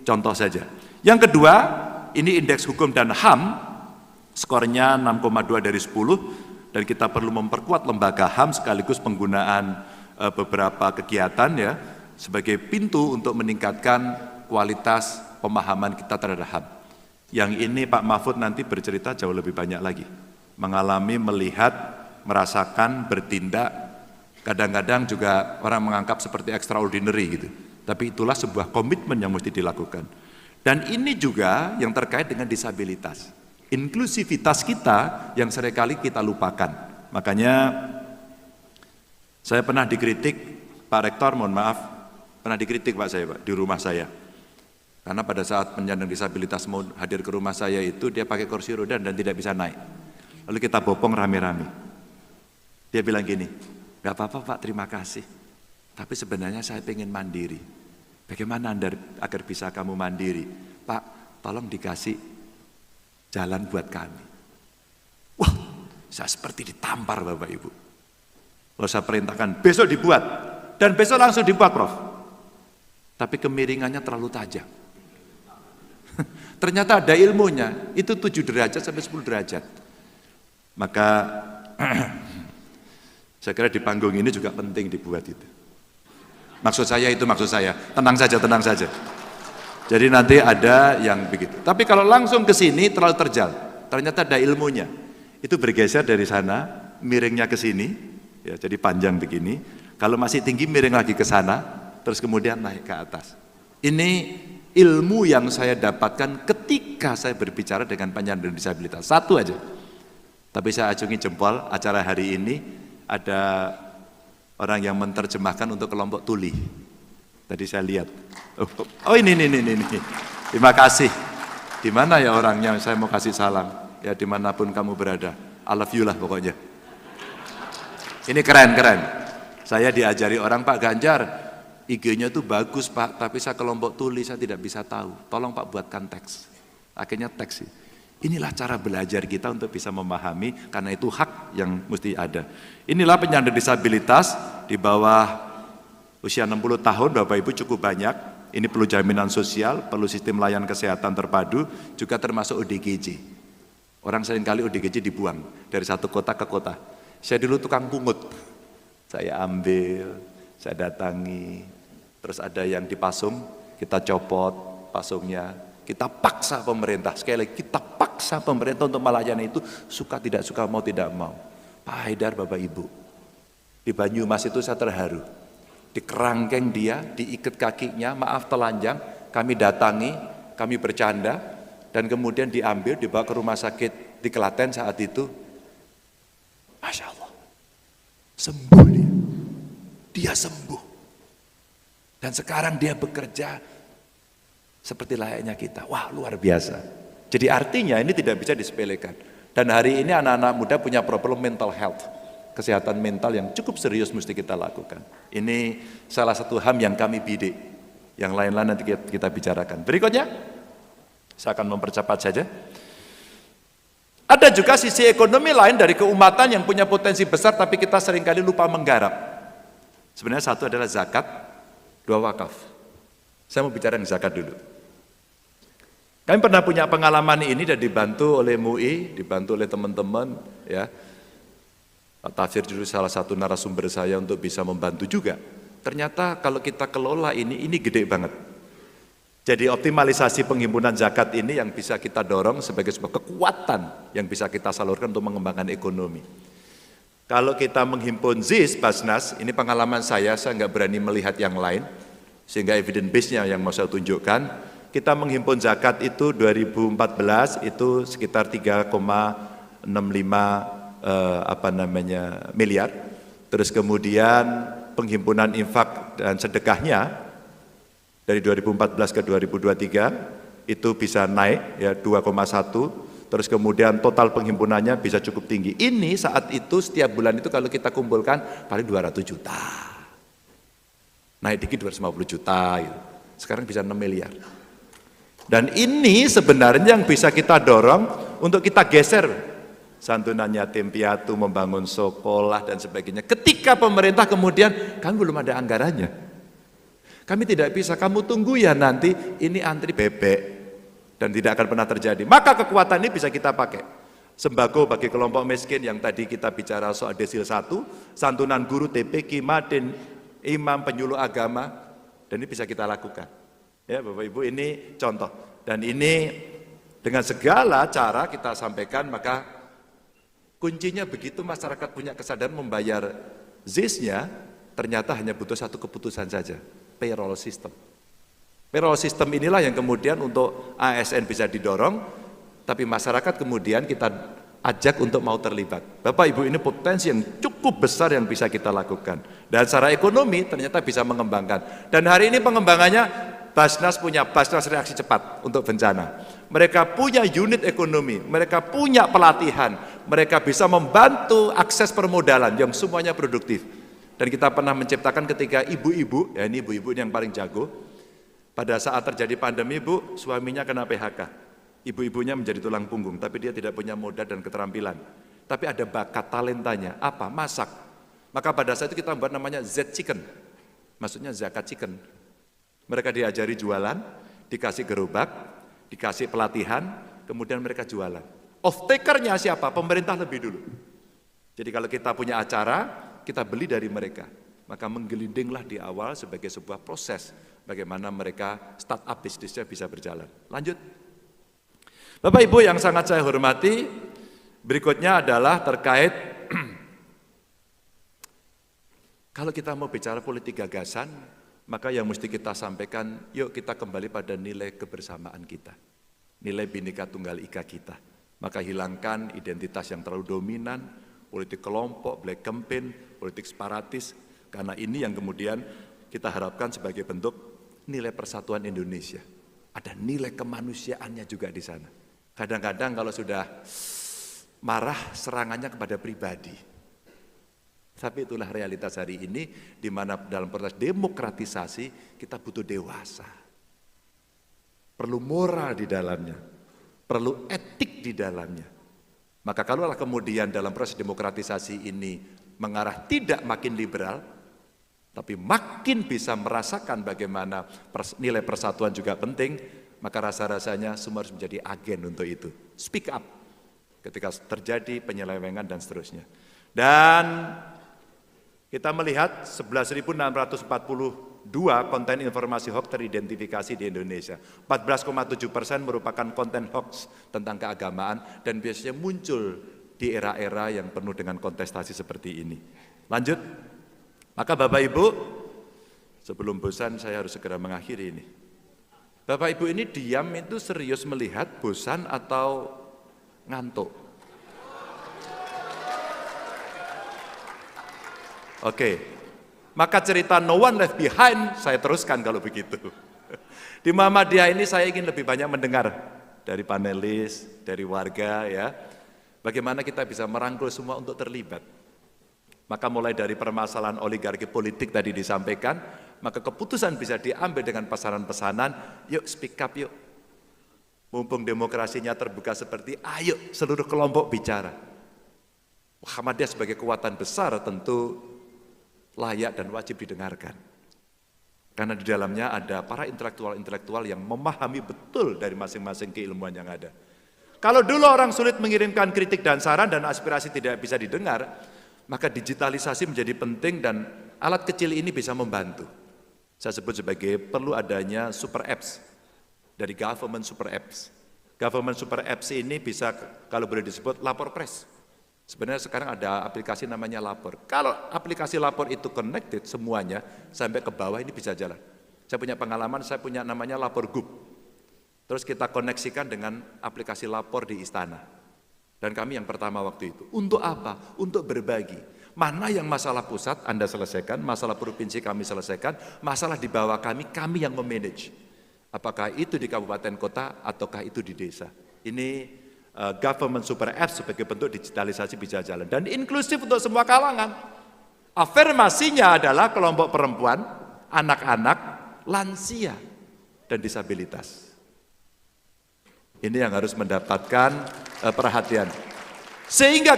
contoh saja. Yang kedua, ini indeks hukum dan HAM, skornya 6,2 dari 10, dan kita perlu memperkuat lembaga HAM sekaligus penggunaan beberapa kegiatan ya sebagai pintu untuk meningkatkan kualitas pemahaman kita terhadap HAM. Yang ini Pak Mahfud nanti bercerita jauh lebih banyak lagi. Mengalami, melihat, merasakan, bertindak, kadang-kadang juga orang menganggap seperti extraordinary gitu. Tapi itulah sebuah komitmen yang mesti dilakukan. Dan ini juga yang terkait dengan disabilitas. Inklusivitas kita yang seringkali kita lupakan. Makanya saya pernah dikritik, Pak Rektor mohon maaf, pernah dikritik Pak saya Pak, di rumah saya. Karena pada saat penyandang disabilitas mau hadir ke rumah saya itu, dia pakai kursi roda dan tidak bisa naik. Lalu kita bopong rame-rame. Dia bilang gini, gak apa-apa Pak, terima kasih. Tapi sebenarnya saya pengen mandiri. Bagaimana Anda agar bisa kamu mandiri? Pak, tolong dikasih jalan buat kami. Wah, saya seperti ditampar Bapak Ibu. Lalu saya perintahkan, besok dibuat. Dan besok langsung dibuat Prof. Tapi kemiringannya terlalu tajam. Ternyata ada ilmunya, itu 7 derajat sampai 10 derajat. Maka saya kira di panggung ini juga penting dibuat itu. Maksud saya, tenang saja. Jadi nanti ada yang begitu. Tapi kalau langsung ke sini terlalu terjal. Ternyata ada ilmunya. Itu bergeser dari sana, miringnya ke sini, ya, jadi panjang begini. Kalau masih tinggi miring lagi ke sana, terus kemudian naik ke atas. Ini ilmu yang saya dapatkan ketika saya berbicara dengan penyandang disabilitas. Satu aja. Tapi saya acungi jempol, acara hari ini ada orang yang menerjemahkan untuk kelompok tuli. Tadi saya lihat. Oh ini. Terima kasih. Di mana ya orangnya? Saya mau kasih salam. Ya dimanapun kamu berada. I love you lah pokoknya. Ini keren. Saya diajari orang, Pak Ganjar, IG-nya tuh bagus Pak, tapi saya kelompok tuli, saya tidak bisa tahu. Tolong Pak buatkan teks. Akhirnya teks. Inilah cara belajar kita untuk bisa memahami, karena itu hak yang mesti ada. Inilah penyandang disabilitas di bawah usia 60 tahun, Bapak Ibu cukup banyak. Ini perlu jaminan sosial, perlu sistem layanan kesehatan terpadu, juga termasuk ODGJ. Orang seringkali ODGJ dibuang dari satu kota ke kota. Saya dulu tukang pungut. Saya ambil, saya datangi, terus ada yang dipasung, kita copot pasungnya. Kita paksa pemerintah, sekali lagi kita paksa pemerintah untuk melayani itu, suka tidak suka, mau tidak mau. Pak Haidar, Bapak Ibu, di Banyumas itu saya terharu. Di kerangkeng dia, diikat kakinya, maaf telanjang, kami datangi, kami bercanda, dan kemudian diambil, dibawa ke rumah sakit di Klaten saat itu. Masya Allah, sembuh dia. dia sembuh. Dan sekarang dia bekerja seperti layaknya kita. Wah, luar biasa. Jadi artinya ini tidak bisa disepelekan. Dan hari ini anak-anak muda punya problem mental health. Kesehatan mental yang cukup serius mesti kita lakukan. Ini salah satu HAM yang kami bidik. Yang lain-lain nanti kita bicarakan. Berikutnya, saya akan mempercepat saja. Ada juga sisi ekonomi lain dari keumatan yang punya potensi besar tapi kita seringkali lupa menggarap. Sebenarnya satu adalah zakat, dua wakaf. Saya mau bicara yang zakat dulu. Kami pernah punya pengalaman ini dan dibantu oleh MUI, dibantu oleh teman-teman, ya. Pak Tafsir dulu salah satu narasumber saya untuk bisa membantu juga. Ternyata kalau kita kelola ini gede banget. Jadi optimalisasi penghimpunan zakat ini yang bisa kita dorong sebagai sebuah kekuatan yang bisa kita salurkan untuk mengembangkan ekonomi. Kalau kita menghimpun ZIS, Basnas, ini pengalaman saya nggak berani melihat yang lain, sehingga evidence base-nya yang mau saya tunjukkan, kita menghimpun zakat itu 2014 itu sekitar 3,65 miliar. Terus kemudian penghimpunan infak dan sedekahnya dari 2014 ke 2023 itu bisa naik ya 2,1. Terus kemudian total penghimpunannya bisa cukup tinggi. Ini saat itu setiap bulan itu kalau kita kumpulkan paling 200 juta. Naik dikit 250 juta gitu. Sekarang bisa 6 miliar. Dan ini sebenarnya yang bisa kita dorong untuk kita geser santunan yatim piatu, membangun sekolah dan sebagainya. Ketika pemerintah kemudian, kan belum ada anggarannya. Kami tidak bisa, kamu tunggu ya nanti ini antri bebek dan tidak akan pernah terjadi. Maka kekuatan ini bisa kita pakai. Sembako bagi kelompok miskin yang tadi kita bicara soal desil 1, santunan guru TPQ, Madin, imam, penyuluh agama, dan ini bisa kita lakukan. Ya Bapak Ibu, ini contoh. Dan ini dengan segala cara kita sampaikan, maka kuncinya begitu masyarakat punya kesadaran membayar ZIS-nya, ternyata hanya butuh satu keputusan saja, payroll system. Payroll system inilah yang kemudian untuk ASN bisa didorong, tapi masyarakat kemudian kita ajak untuk mau terlibat. Bapak Ibu, ini potensi yang cukup besar yang bisa kita lakukan. Dan secara ekonomi ternyata bisa mengembangkan. Dan hari ini pengembangannya, Basnas punya Basnas reaksi cepat untuk bencana. Mereka punya unit ekonomi, mereka punya pelatihan, mereka bisa membantu akses permodalan yang semuanya produktif. Dan kita pernah menciptakan ketika ibu-ibu, ya ini ibu-ibu yang paling jago, pada saat terjadi pandemi, Bu, suaminya kena PHK. Ibu-ibunya menjadi tulang punggung, tapi dia tidak punya modal dan keterampilan. Tapi ada bakat talentanya, apa? Masak. Maka pada saat itu kita buat namanya Z-Chicken, maksudnya zakat chicken. Mereka diajari jualan, dikasih gerobak, dikasih pelatihan, kemudian mereka jualan. Off-taker-nya siapa? Pemerintah lebih dulu. Jadi kalau kita punya acara, kita beli dari mereka. Maka menggelindinglah di awal sebagai sebuah proses bagaimana mereka startup bisnisnya bisa berjalan. Lanjut. Bapak Ibu yang sangat saya hormati, berikutnya adalah terkait kalau kita mau bicara politik gagasan, maka yang mesti kita sampaikan, yuk kita kembali pada nilai kebersamaan kita. Nilai Bhinneka Tunggal Ika kita. Maka hilangkan identitas yang terlalu dominan, politik kelompok, black campaign, politik separatis, karena ini yang kemudian kita harapkan sebagai bentuk nilai persatuan Indonesia. Ada nilai kemanusiaannya juga di sana. Kadang-kadang kalau sudah marah, serangannya kepada pribadi. Tapi itulah realitas hari ini, di mana dalam proses demokratisasi kita butuh dewasa. Perlu moral di dalamnya, perlu etik di dalamnya. Maka kalaulah kemudian dalam proses demokratisasi ini mengarah tidak makin liberal, tapi makin bisa merasakan bagaimana nilai persatuan juga penting, maka rasa-rasanya semua harus menjadi agen untuk itu. Speak up ketika terjadi penyelewengan dan seterusnya. Dan kita melihat 11.642 konten informasi hoax teridentifikasi di Indonesia. 14,7% merupakan konten hoax tentang keagamaan dan biasanya muncul di era-era yang penuh dengan kontestasi seperti ini. Lanjut. Maka Bapak Ibu, sebelum bosan saya harus segera mengakhiri ini. Bapak Ibu ini diam itu serius melihat bosan atau ngantuk? Oke, Maka cerita No One Left Behind saya teruskan kalau begitu. Di Muhammadiyah ini saya ingin lebih banyak mendengar dari panelis, dari warga ya. Bagaimana kita bisa merangkul semua untuk terlibat. Maka mulai dari permasalahan oligarki politik tadi disampaikan, maka keputusan bisa diambil dengan pesanan-pesanan, yuk speak up yuk. Mumpung demokrasinya terbuka seperti, ayo seluruh kelompok bicara. Muhammadiyah sebagai kekuatan besar tentu layak dan wajib didengarkan. Karena di dalamnya ada para intelektual-intelektual yang memahami betul dari masing-masing keilmuan yang ada. Kalau dulu orang sulit mengirimkan kritik dan saran dan aspirasi tidak bisa didengar, maka digitalisasi menjadi penting dan alat kecil ini bisa membantu. Saya sebut sebagai perlu adanya super apps, dari government super apps. Government super apps ini bisa kalau boleh disebut lapor press. Sebenarnya sekarang ada aplikasi namanya Lapor. Kalau aplikasi Lapor itu connected semuanya sampai ke bawah ini bisa jalan. Saya punya pengalaman, saya punya namanya Lapor Group. Terus kita koneksikan dengan aplikasi Lapor di Istana. Dan kami yang pertama waktu itu. Untuk apa? Untuk berbagi. Mana yang masalah pusat Anda selesaikan, masalah provinsi kami selesaikan, masalah di bawah kami yang memanage. Apakah itu di kabupaten kota ataukah itu di desa. Ini government super apps sebagai bentuk digitalisasi bisa jalan. Dan inklusif untuk semua kalangan. Afirmasinya adalah kelompok perempuan, anak-anak, lansia, dan disabilitas. Ini yang harus mendapatkan perhatian. Sehingga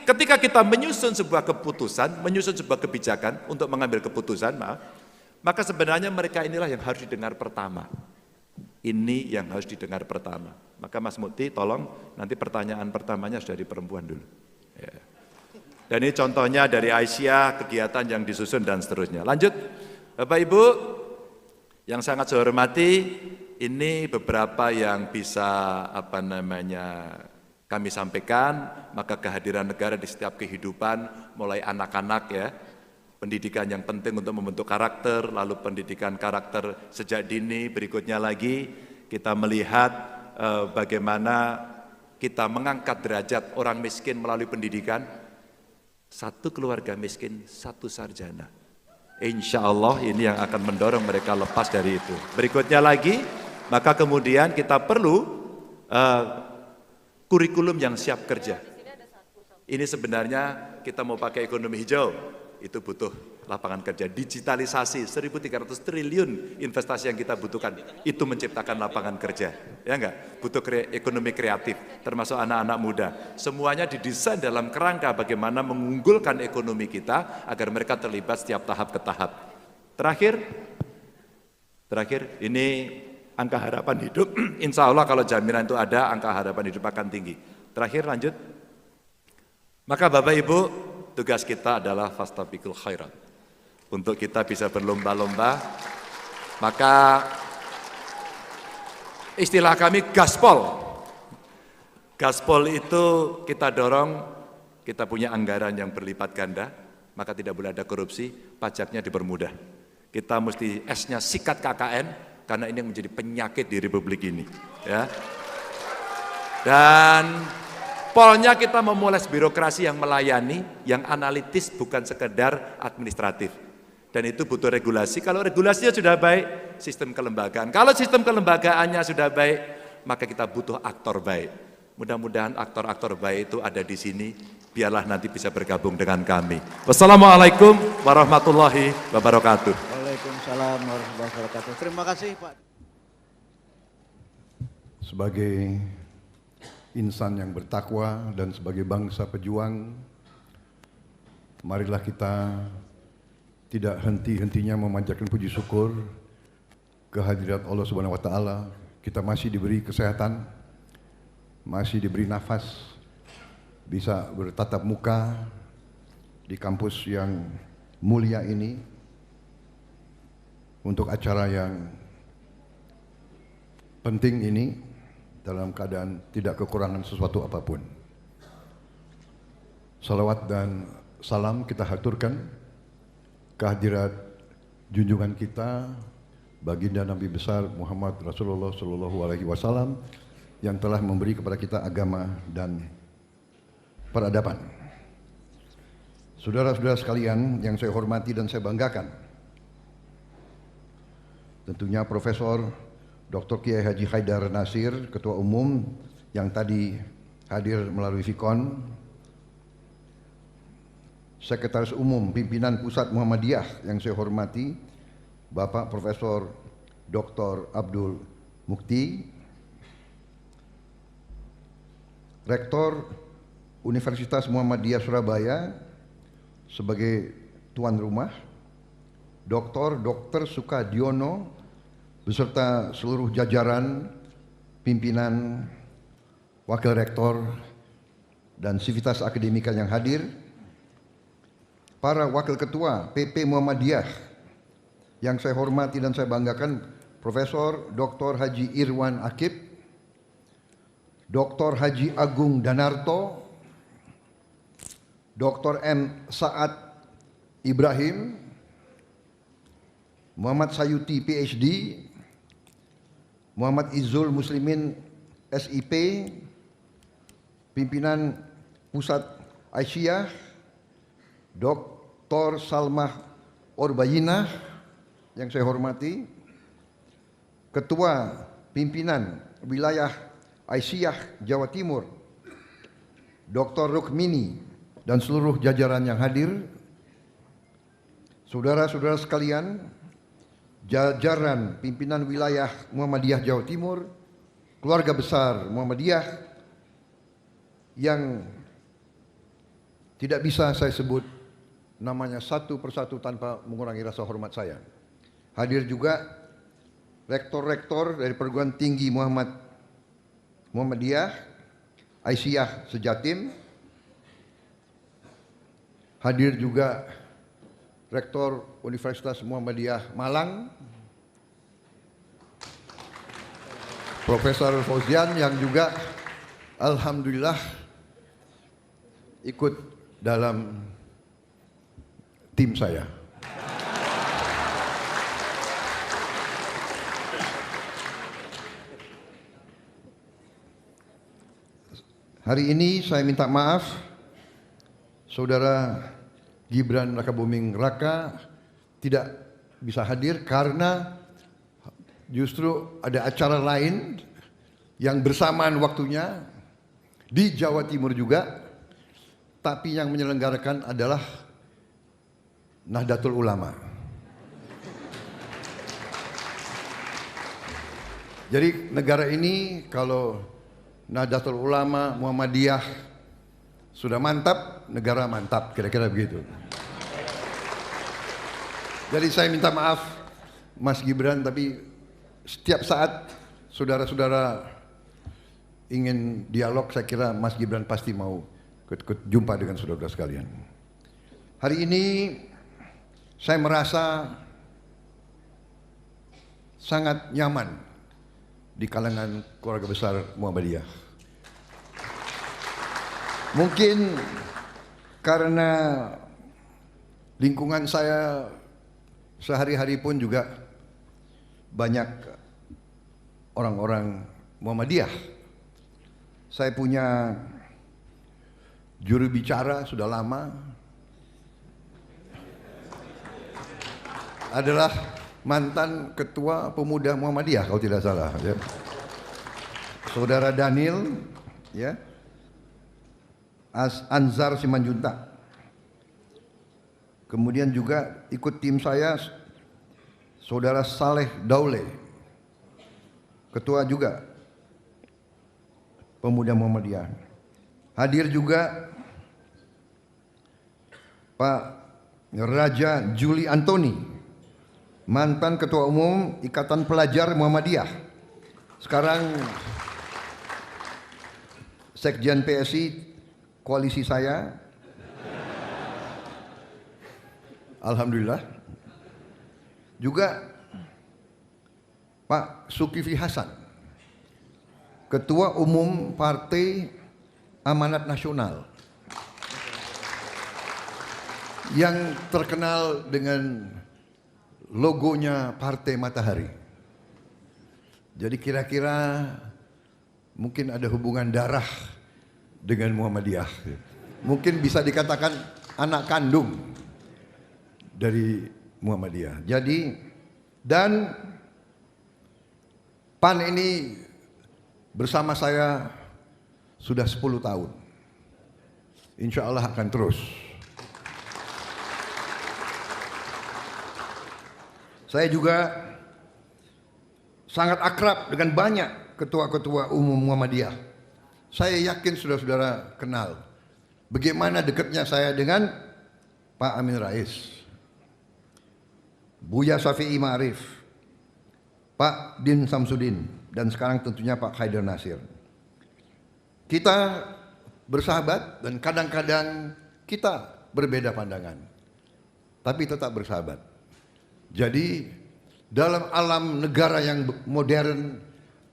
ketika kita menyusun sebuah keputusan, menyusun sebuah kebijakan untuk mengambil keputusan, maka sebenarnya mereka inilah yang harus didengar pertama. Ini yang harus didengar pertama. Maka Mas Mukti tolong nanti pertanyaan pertamanya sudah dari perempuan dulu. Ya. Dan ini contohnya dari Aisyah, kegiatan yang disusun dan seterusnya. Lanjut, Bapak Ibu yang sangat saya hormati, ini beberapa yang bisa kami sampaikan, maka kehadiran negara di setiap kehidupan, mulai anak-anak ya, pendidikan yang penting untuk membentuk karakter, lalu pendidikan karakter sejak dini, berikutnya lagi kita melihat bagaimana kita mengangkat derajat orang miskin melalui pendidikan, satu keluarga miskin, satu sarjana. Insya Allah ini yang akan mendorong mereka lepas dari itu. Berikutnya lagi, maka kemudian kita perlu kurikulum yang siap kerja. Ini sebenarnya kita mau pakai ekonomi hijau, itu butuh lapangan kerja. Digitalisasi 1.300 triliun investasi yang kita butuhkan, itu menciptakan lapangan kerja. Ya enggak? Butuh ekonomi kreatif, termasuk anak-anak muda. Semuanya didesain dalam kerangka bagaimana mengunggulkan ekonomi kita agar mereka terlibat setiap tahap ke tahap. Terakhir, ini angka harapan hidup. Insya Allah kalau jaminan itu ada, angka harapan hidup akan tinggi. Terakhir, lanjut. Maka Bapak Ibu, tugas kita adalah fastabiqul khairat. Untuk kita bisa berlomba-lomba, maka istilah kami gaspol. Gaspol itu kita dorong, kita punya anggaran yang berlipat ganda, maka tidak boleh ada korupsi, pajaknya dipermudah. Kita mesti S-nya sikat KKN, karena ini yang menjadi penyakit di Republik ini. Ya. Dan polnya kita memoles birokrasi yang melayani, yang analitis bukan sekedar administratif. Dan itu butuh regulasi. Kalau regulasinya sudah baik, sistem kelembagaan. Kalau sistem kelembagaannya sudah baik, maka kita butuh aktor baik. Mudah-mudahan aktor-aktor baik itu ada di sini. Biarlah nanti bisa bergabung dengan kami. Wassalamualaikum warahmatullahi wabarakatuh. Waalaikumsalam warahmatullahi wabarakatuh. Terima kasih Pak. Sebagai insan yang bertakwa dan sebagai bangsa pejuang, marilah kita tidak henti-hentinya memanjatkan puji syukur kehadirat Allah Subhanahu wa taala. Kita masih diberi kesehatan, masih diberi nafas, bisa bertatap muka di kampus yang mulia ini untuk acara yang penting ini dalam keadaan tidak kekurangan sesuatu apapun. Salawat dan salam kita haturkan kehadirat junjungan kita baginda Nabi besar Muhammad Rasulullah Shallallahu Alaihi Wasallam yang telah memberi kepada kita agama dan peradaban. Saudara-saudara sekalian yang saya hormati dan saya banggakan, tentunya Profesor Dr. Kiai Haji Haidar Nasir, Ketua Umum yang tadi hadir melalui Vikon, Sekretaris Umum Pimpinan Pusat Muhammadiyah yang saya hormati, Bapak Profesor Dr. Abdul Mukti, Rektor Universitas Muhammadiyah Surabaya sebagai tuan rumah, Dr. Sukadiono beserta seluruh jajaran pimpinan, wakil rektor dan sivitas akademika yang hadir, para wakil ketua PP Muhammadiyah yang saya hormati dan saya banggakan, Profesor Dr. Haji Irwan Akib, Dr. Haji Agung Danarto, Dr. M. Saad Ibrahim, Muhammad Sayuti PhD, Muhammad Izul Muslimin SIP, Pimpinan Pusat Aisyah, Dr. Salmah Orbayinah yang saya hormati, Ketua Pimpinan Wilayah Aisyah Jawa Timur, Dr. Rukmini dan seluruh jajaran yang hadir, saudara-saudara sekalian, jajaran pimpinan wilayah Muhammadiyah Jawa Timur, keluarga besar Muhammadiyah yang tidak bisa saya sebut namanya satu persatu tanpa mengurangi rasa hormat saya. Hadir juga rektor-rektor dari perguruan tinggi Muhammadiyah Aisyah Sejatim. Hadir juga Rektor Universitas Muhammadiyah Malang, Profesor Fauzian yang juga alhamdulillah ikut dalam tim saya. Hari ini saya minta maaf Saudara Gibran Rakabuming Raka tidak bisa hadir karena justru ada acara lain yang bersamaan waktunya di Jawa Timur juga, tapi yang menyelenggarakan adalah Nahdlatul Ulama. Jadi negara ini kalau Nahdlatul Ulama Muhammadiyah sudah mantap, negara mantap, kira-kira begitu. Jadi saya minta maaf Mas Gibran, tapi setiap saat saudara-saudara ingin dialog, saya kira Mas Gibran pasti mau jumpa dengan saudara-saudara sekalian. Hari ini saya merasa sangat nyaman di kalangan keluarga besar Muhammadiyah. Mungkin karena lingkungan saya sehari-hari pun juga banyak orang-orang Muhammadiyah. Saya punya juru bicara sudah lama, adalah mantan ketua pemuda Muhammadiyah kalau tidak salah, ya. Saudara Daniel, ya, Anzar Simanjuntak. Kemudian juga ikut tim saya Saudara Saleh Daule, ketua juga pemuda Muhammadiyah. Hadir juga Pak Raja Juli Antoni, mantan ketua umum Ikatan Pelajar Muhammadiyah, sekarang Sekjen PSI koalisi saya. Alhamdulillah. Juga Pak Zulkifli Hasan, Ketua Umum Partai Amanat Nasional, yang terkenal dengan logonya Partai Matahari. Jadi kira-kira mungkin ada hubungan darah dengan Muhammadiyah. Mungkin bisa dikatakan anak kandung dari Muhammadiyah. Jadi, dan PAN ini bersama saya sudah 10 tahun. Insya Allah akan terus. Saya juga sangat akrab dengan banyak ketua-ketua umum Muhammadiyah. Saya yakin saudara-saudara kenal bagaimana dekatnya saya dengan Pak Amin Rais, Buya Syafi'i Ma'arif, Pak Din Samsudin, dan sekarang tentunya Pak Haidar Nasir. Kita bersahabat dan kadang-kadang kita berbeda pandangan, tapi tetap bersahabat. Jadi dalam alam negara yang modern,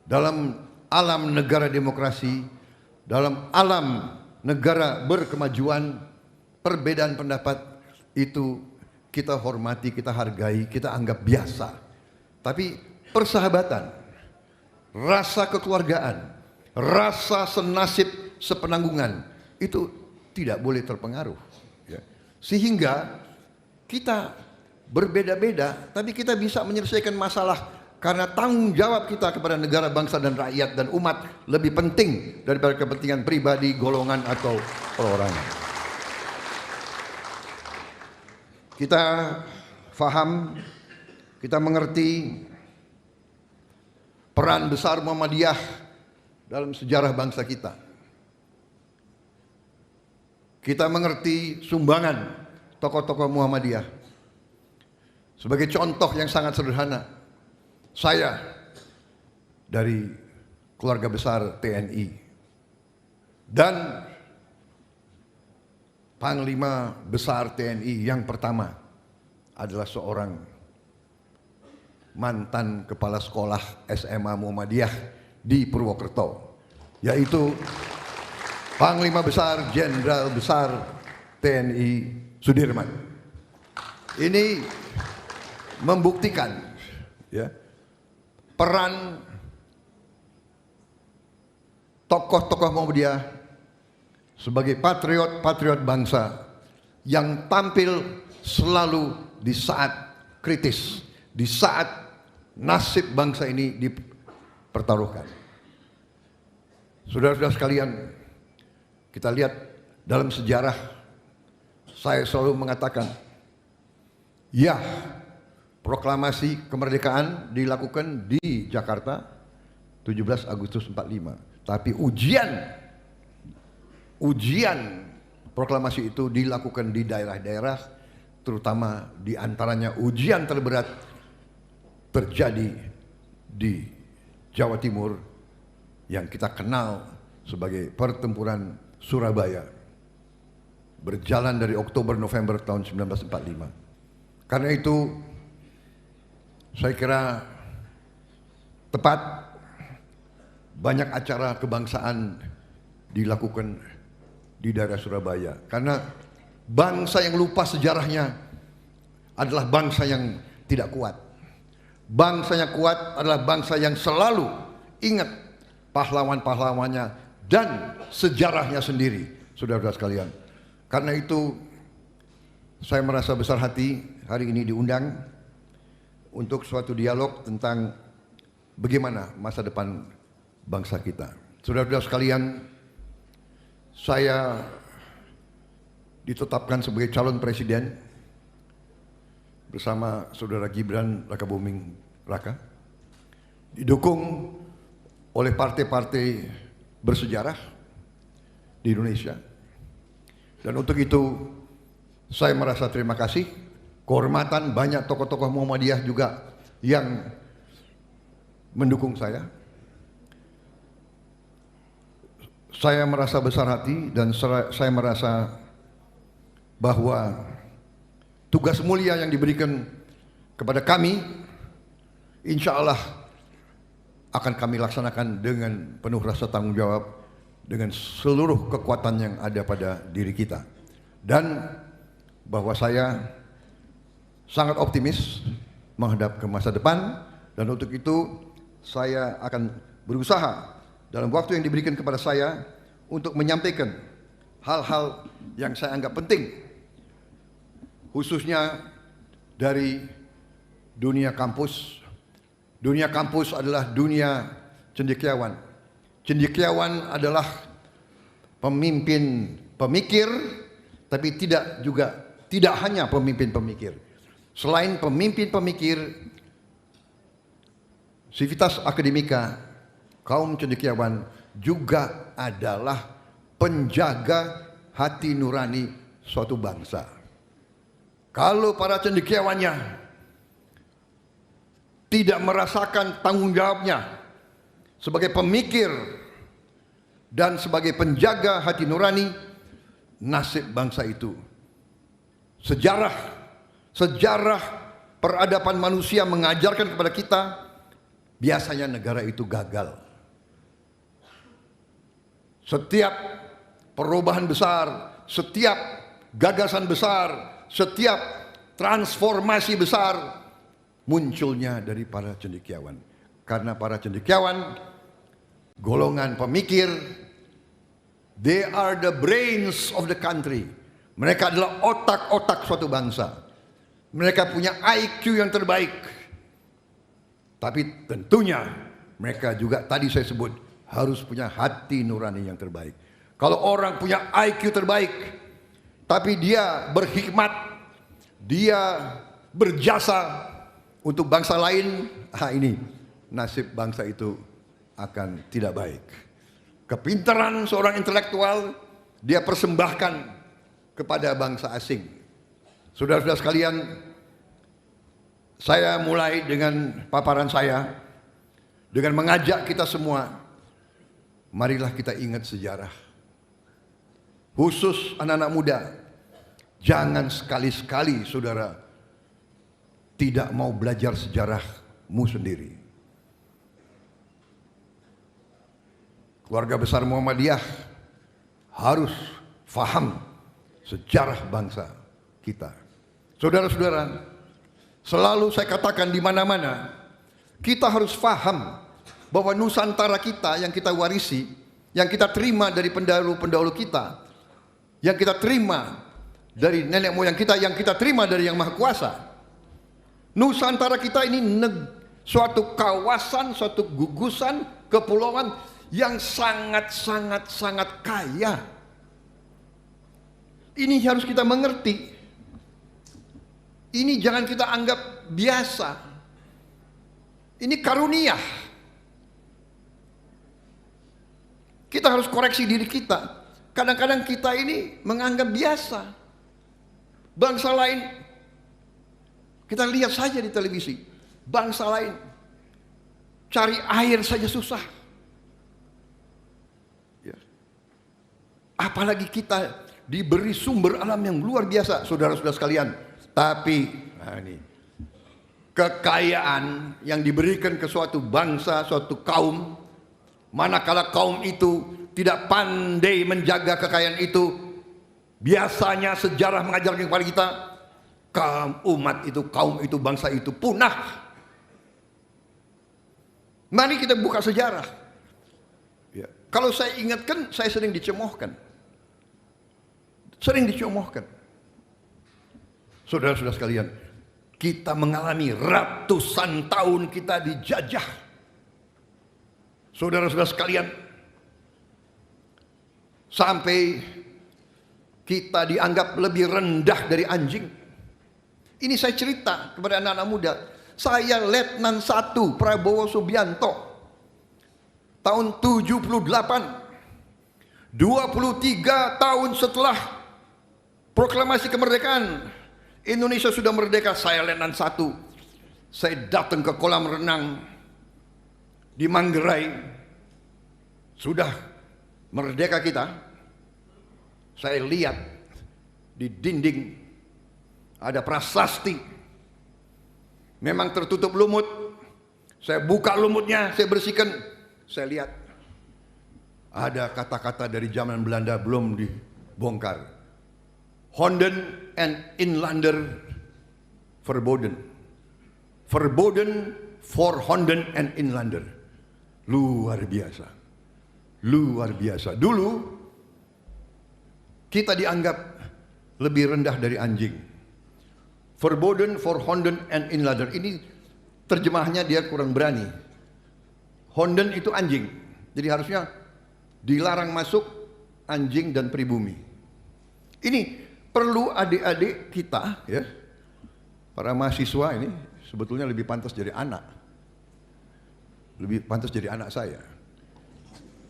dalam alam negara demokrasi, dalam alam negara berkemajuan, perbedaan pendapat itu kita hormati, kita hargai, kita anggap biasa. Tapi persahabatan, rasa kekeluargaan, rasa senasib sepenanggungan itu tidak boleh terpengaruh. Sehingga kita berbeda-beda, tapi kita bisa menyelesaikan masalah karena tanggung jawab kita kepada negara, bangsa, dan rakyat dan umat lebih penting daripada kepentingan pribadi, golongan, atau perorangan. Kita faham, kita mengerti peran besar Muhammadiyah dalam sejarah bangsa kita. Kita mengerti sumbangan tokoh-tokoh Muhammadiyah. Sebagai contoh yang sangat sederhana, saya dari keluarga besar TNI dan Panglima Besar TNI yang pertama adalah seorang mantan kepala sekolah SMA Muhammadiyah di Purwokerto, yaitu Panglima Besar Jenderal Besar TNI Sudirman. Ini membuktikan ya, peran tokoh-tokoh Muhammadiyah sebagai patriot-patriot bangsa yang tampil selalu di saat kritis, di saat nasib bangsa ini dipertaruhkan. Saudara-saudara sekalian, kita lihat dalam sejarah, saya selalu mengatakan, ya, proklamasi kemerdekaan dilakukan di Jakarta 17 Agustus 45. Tapi ujian proklamasi itu dilakukan di daerah-daerah, terutama di antaranya ujian terberat terjadi di Jawa Timur yang kita kenal sebagai pertempuran Surabaya, berjalan dari Oktober-November tahun 1945. Karena itu saya kira tepat banyak acara kebangsaan dilakukan di daerah Surabaya, karena bangsa yang lupa sejarahnya adalah bangsa yang tidak kuat. Bangsa yang kuat adalah bangsa yang selalu ingat pahlawan-pahlawannya dan sejarahnya sendiri, saudara-saudara sekalian. Karena itu saya merasa besar hati hari ini diundang untuk suatu dialog tentang bagaimana masa depan bangsa kita. Saudara-saudara sekalian, saya ditetapkan sebagai calon presiden bersama saudara Gibran Rakabuming Raka, didukung oleh partai-partai bersejarah di Indonesia. Dan untuk itu saya merasa terima kasih, kehormatan banyak tokoh-tokoh Muhammadiyah juga yang mendukung saya. Saya merasa besar hati dan saya merasa bahwa tugas mulia yang diberikan kepada kami, insya Allah akan kami laksanakan dengan penuh rasa tanggung jawab, dengan seluruh kekuatan yang ada pada diri kita. Dan bahwa saya sangat optimis menghadap ke masa depan, dan untuk itu saya akan berusaha dalam waktu yang diberikan kepada saya untuk menyampaikan hal-hal yang saya anggap penting khususnya dari dunia kampus. Dunia kampus adalah dunia cendekiawan. Cendekiawan adalah pemimpin pemikir, tapi tidak hanya pemimpin pemikir. Selain pemimpin pemikir, Civitas Akademika, kaum cendekiawan juga adalah penjaga hati nurani suatu bangsa. Kalau para cendekiawannya tidak merasakan tanggung jawabnya sebagai pemikir dan sebagai penjaga hati nurani, nasib bangsa itu. Sejarah peradaban manusia mengajarkan kepada kita, biasanya negara itu gagal. Setiap perubahan besar, setiap gagasan besar, setiap transformasi besar munculnya dari para cendekiawan. Karena para cendekiawan, golongan pemikir, they are the brains of the country. Mereka adalah otak-otak suatu bangsa. Mereka punya IQ yang terbaik. Tapi tentunya mereka juga tadi saya sebut harus punya hati nurani yang terbaik. Kalau orang punya IQ terbaik, tapi dia berhikmat, dia berjasa untuk bangsa lain, ini nasib bangsa itu akan tidak baik. Kepintaran seorang intelektual dia persembahkan kepada bangsa asing. Saudara-saudara sekalian, saya mulai dengan paparan saya dengan mengajak kita semua, marilah kita ingat sejarah. Khusus anak-anak muda, jangan sekali-sekali saudara tidak mau belajar sejarahmu sendiri. Keluarga besar Muhammadiyah harus faham sejarah bangsa kita. Saudara-saudara, selalu saya katakan di mana-mana, kita harus faham bahwa Nusantara kita yang kita warisi, yang kita terima dari pendahulu-pendahulu kita, yang kita terima dari nenek moyang kita, yang kita terima dari Yang Maha Kuasa. Nusantara kita ini suatu kawasan, suatu gugusan, kepulauan yang sangat kaya. Ini harus kita mengerti. Ini jangan kita anggap biasa. Ini karunia. Kita harus koreksi diri kita. Kadang-kadang kita ini menganggap biasa. Bangsa lain, kita lihat saja di televisi, bangsa lain cari air saja susah. Ya. Apalagi kita diberi sumber alam yang luar biasa, saudara-saudara sekalian. Tapi ini kekayaan yang diberikan ke suatu bangsa, suatu kaum, manakala kaum itu tidak pandai menjaga kekayaan itu, biasanya sejarah mengajarkan kepada kita, kaum itu, bangsa itu punah. Mari kita buka sejarah. Ya. Kalau saya ingatkan, saya sering dicemohkan. Saudara-saudara sekalian, kita mengalami ratusan tahun kita dijajah. Saudara-saudara sekalian, sampai kita dianggap lebih rendah dari anjing. Ini saya cerita kepada anak-anak muda. Saya Letnan 1 Prabowo Subianto tahun 78, 23 tahun setelah proklamasi kemerdekaan, Indonesia sudah merdeka. Saya Letnan 1, saya datang ke kolam renang di Manggarai. Sudah merdeka kita. Saya lihat di dinding ada prasasti, memang tertutup lumut. Saya buka lumutnya, saya bersihkan, saya lihat ada kata-kata dari zaman Belanda belum dibongkar. Honden and Inlander verboden. Verboden for Honden and Inlander. Luar biasa. Luar biasa. Dulu kita dianggap lebih rendah dari anjing. Verboden, voorhonden, en inlader. Ini terjemahnya dia kurang berani. Honden itu anjing. Jadi harusnya dilarang masuk anjing dan pribumi. Ini perlu adik-adik kita, ya, para mahasiswa ini sebetulnya lebih pantas jadi anak. Lebih pantas jadi anak saya.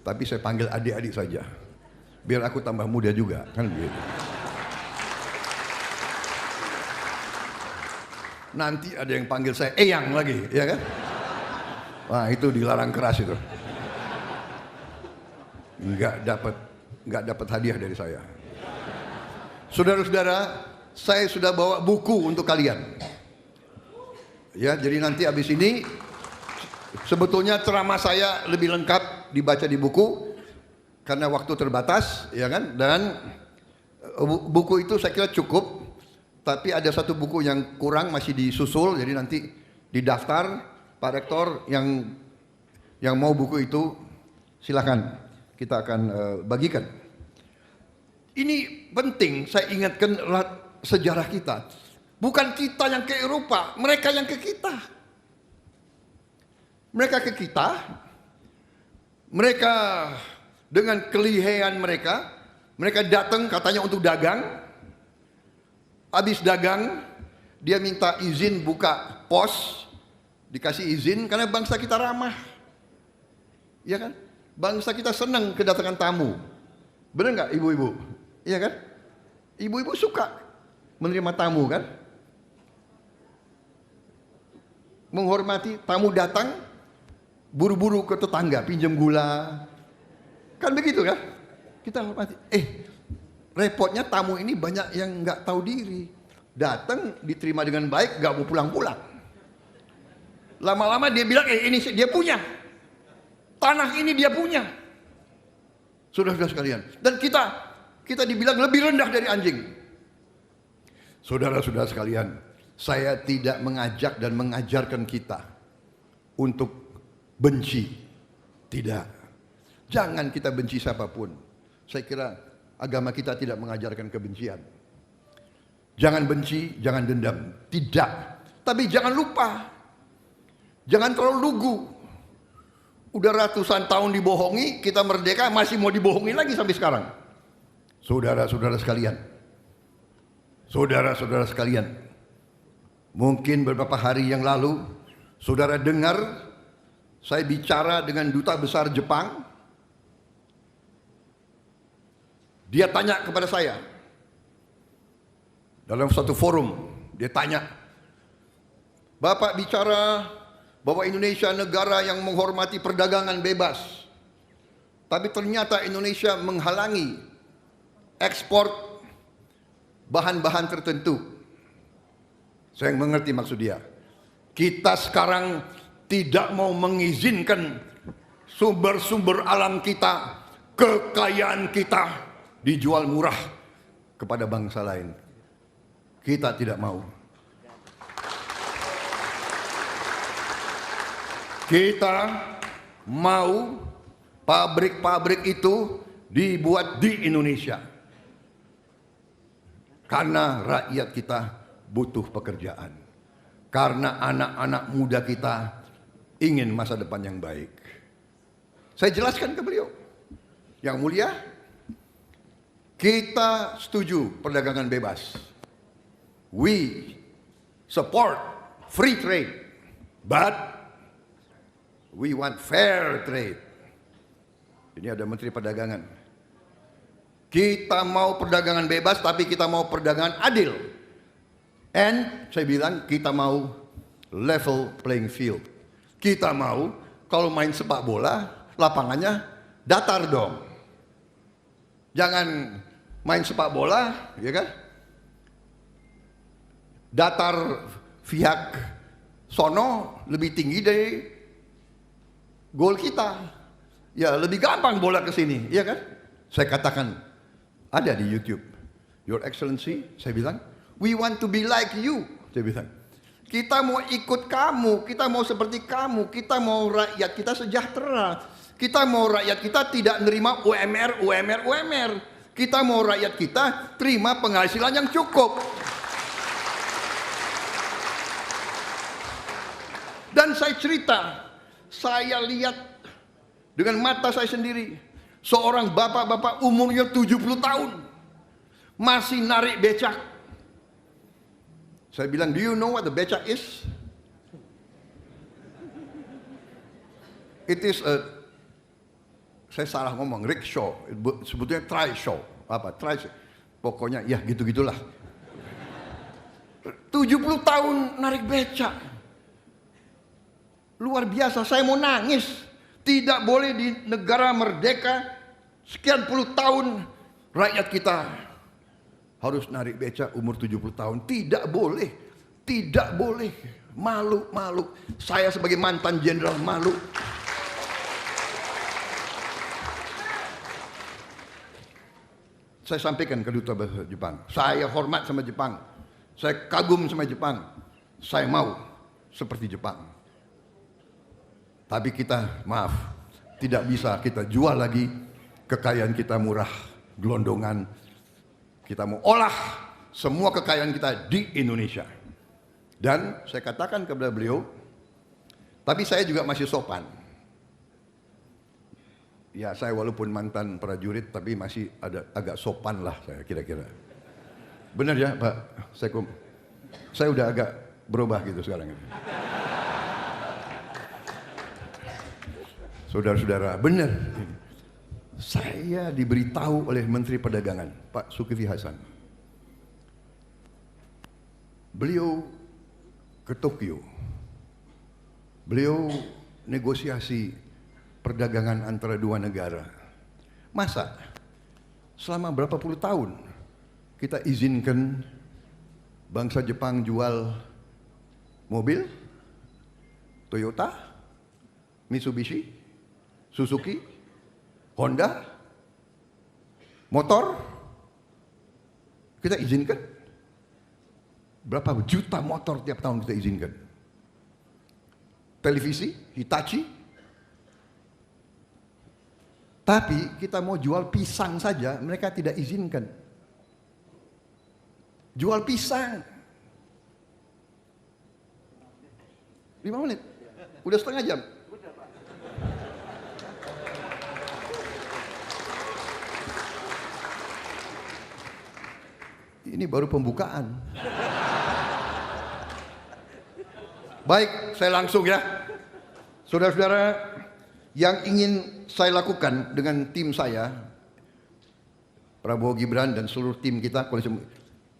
Tapi saya panggil adik-adik saja. Biar aku tambah muda juga, kan begitu. Nanti ada yang panggil saya Eyang lagi, ya kan? Wah, itu dilarang keras itu. Nggak dapat hadiah dari saya. Saudara-saudara, saya sudah bawa buku untuk kalian. Ya, jadi nanti habis ini sebetulnya ceramah saya lebih lengkap dibaca di buku karena waktu terbatas, ya kan? Dan buku itu saya kira cukup. Tapi ada satu buku yang kurang masih disusul, jadi nanti didaftar Pak Rektor yang mau buku itu silakan kita akan bagikan. Ini penting saya ingatkan sejarah kita. Bukan kita yang ke Eropa, mereka yang ke kita. Mereka ke kita, mereka dengan kelihayan mereka datang katanya untuk dagang. Habis dagang, dia minta izin buka pos, dikasih izin karena bangsa kita ramah. Iya kan? Bangsa kita senang kedatangan tamu. Benar nggak ibu-ibu? Iya kan? Ibu-ibu suka menerima tamu kan? Menghormati tamu datang, buru-buru ke tetangga, pinjam gula. Kan begitu kan? Kita hormati. Repotnya tamu ini banyak yang nggak tahu diri. Datang diterima dengan baik, nggak mau pulang-pulang. Lama-lama dia bilang, ini dia punya. Tanah ini dia punya. Saudara-saudara sekalian. Dan kita dibilang lebih rendah dari anjing. Saudara-saudara sekalian, saya tidak mengajak dan mengajarkan kita untuk benci. Tidak. Jangan kita benci siapapun. Saya kira agama kita tidak mengajarkan kebencian. Jangan benci, jangan dendam. Tidak. Tapi jangan lupa. Jangan terlalu lugu. Udah ratusan tahun dibohongi, kita merdeka masih mau dibohongi lagi sampai sekarang. Saudara-saudara sekalian. Saudara-saudara sekalian. Mungkin beberapa hari yang lalu, saudara dengar saya bicara dengan duta besar Jepang. Dia tanya kepada saya dalam satu forum, dia tanya, Bapak bicara bahwa Indonesia negara yang menghormati perdagangan bebas, tapi ternyata Indonesia menghalangi ekspor bahan-bahan tertentu. Saya mengerti maksud dia. Kita sekarang tidak mau mengizinkan sumber-sumber alam kita, kekayaan kita dijual murah kepada bangsa lain. Kita tidak mau. Kita mau pabrik-pabrik itu dibuat di Indonesia. Karena rakyat kita butuh pekerjaan. Karena anak-anak muda kita ingin masa depan yang baik. Saya jelaskan ke beliau. Yang mulia, kita setuju perdagangan bebas. We support free trade, but we want fair trade. Ini ada Menteri Perdagangan. Kita mau perdagangan bebas, tapi kita mau perdagangan adil. And saya bilang kita mau level playing field. Kita mau kalau main sepak bola, lapangannya datar dong. Jangan main sepak bola, ya kan? Datar pihak sono lebih tinggi dari gol kita. Ya lebih gampang bola ke sini, ya kan? Saya katakan ada di YouTube. Your Excellency, saya bilang, we want to be like you. Saya bilang, kita mau ikut kamu, kita mau seperti kamu, kita mau rakyat kita sejahtera. Kita mau rakyat kita tidak nerima UMR. Kita mau rakyat kita terima penghasilan yang cukup. Dan saya cerita, saya lihat dengan mata saya sendiri, seorang bapak-bapak umurnya 70 tahun masih narik becak. Saya bilang, do you know what the becak is? It is a, saya salah ngomong, rickshaw, sebetulnya trishaw, apa trishaw, pokoknya ya gitu-gitulah. 70 tahun narik becak, luar biasa. Saya mau nangis. Tidak boleh di negara merdeka sekian puluh tahun rakyat kita harus narik becak umur 70 tahun. Tidak boleh, tidak boleh. Malu, malu. Saya sebagai mantan jenderal malu. Saya sampaikan ke duta besar Jepang, saya hormat sama Jepang, saya kagum sama Jepang, saya mau seperti Jepang. Tapi kita, maaf, tidak bisa kita jual lagi kekayaan kita murah, gelondongan. Kita mau olah semua kekayaan kita di Indonesia. Dan saya katakan kepada beliau, tapi saya juga masih sopan. Ya, saya walaupun mantan prajurit, tapi masih ada agak sopan lah saya kira-kira. Benar ya Pak Sekum? Saya udah agak berubah gitu sekarang. Saudara-saudara, benar. Saya diberitahu oleh Menteri Perdagangan, Pak Zulkifli Hasan. Beliau ke Tokyo. Beliau negosiasi perdagangan antara dua negara. Masa selama berapa puluh tahun kita izinkan bangsa Jepang jual mobil, Toyota, Mitsubishi, Suzuki, Honda, motor, kita izinkan. Berapa juta motor tiap tahun kita izinkan. Televisi, Hitachi. Tapi kita mau jual pisang saja, mereka tidak izinkan. Jual pisang. 5 menit. Udah setengah jam. Ini baru pembukaan. Baik, saya langsung ya. Saudara-saudara, yang ingin saya lakukan dengan tim saya, Prabowo Gibran dan seluruh tim kita,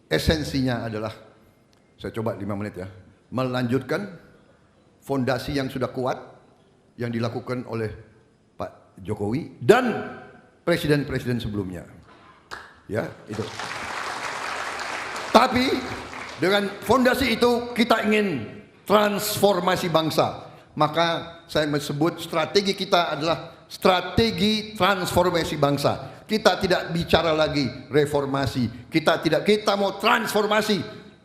esensinya adalah, saya coba 5 menit ya, melanjutkan fondasi yang sudah kuat, yang dilakukan oleh Pak Jokowi dan presiden-presiden sebelumnya. Ya, itu. Tapi dengan fondasi itu kita ingin transformasi bangsa. Maka saya menyebut strategi kita adalah strategi transformasi bangsa. Kita tidak bicara lagi reformasi. Kita mau transformasi.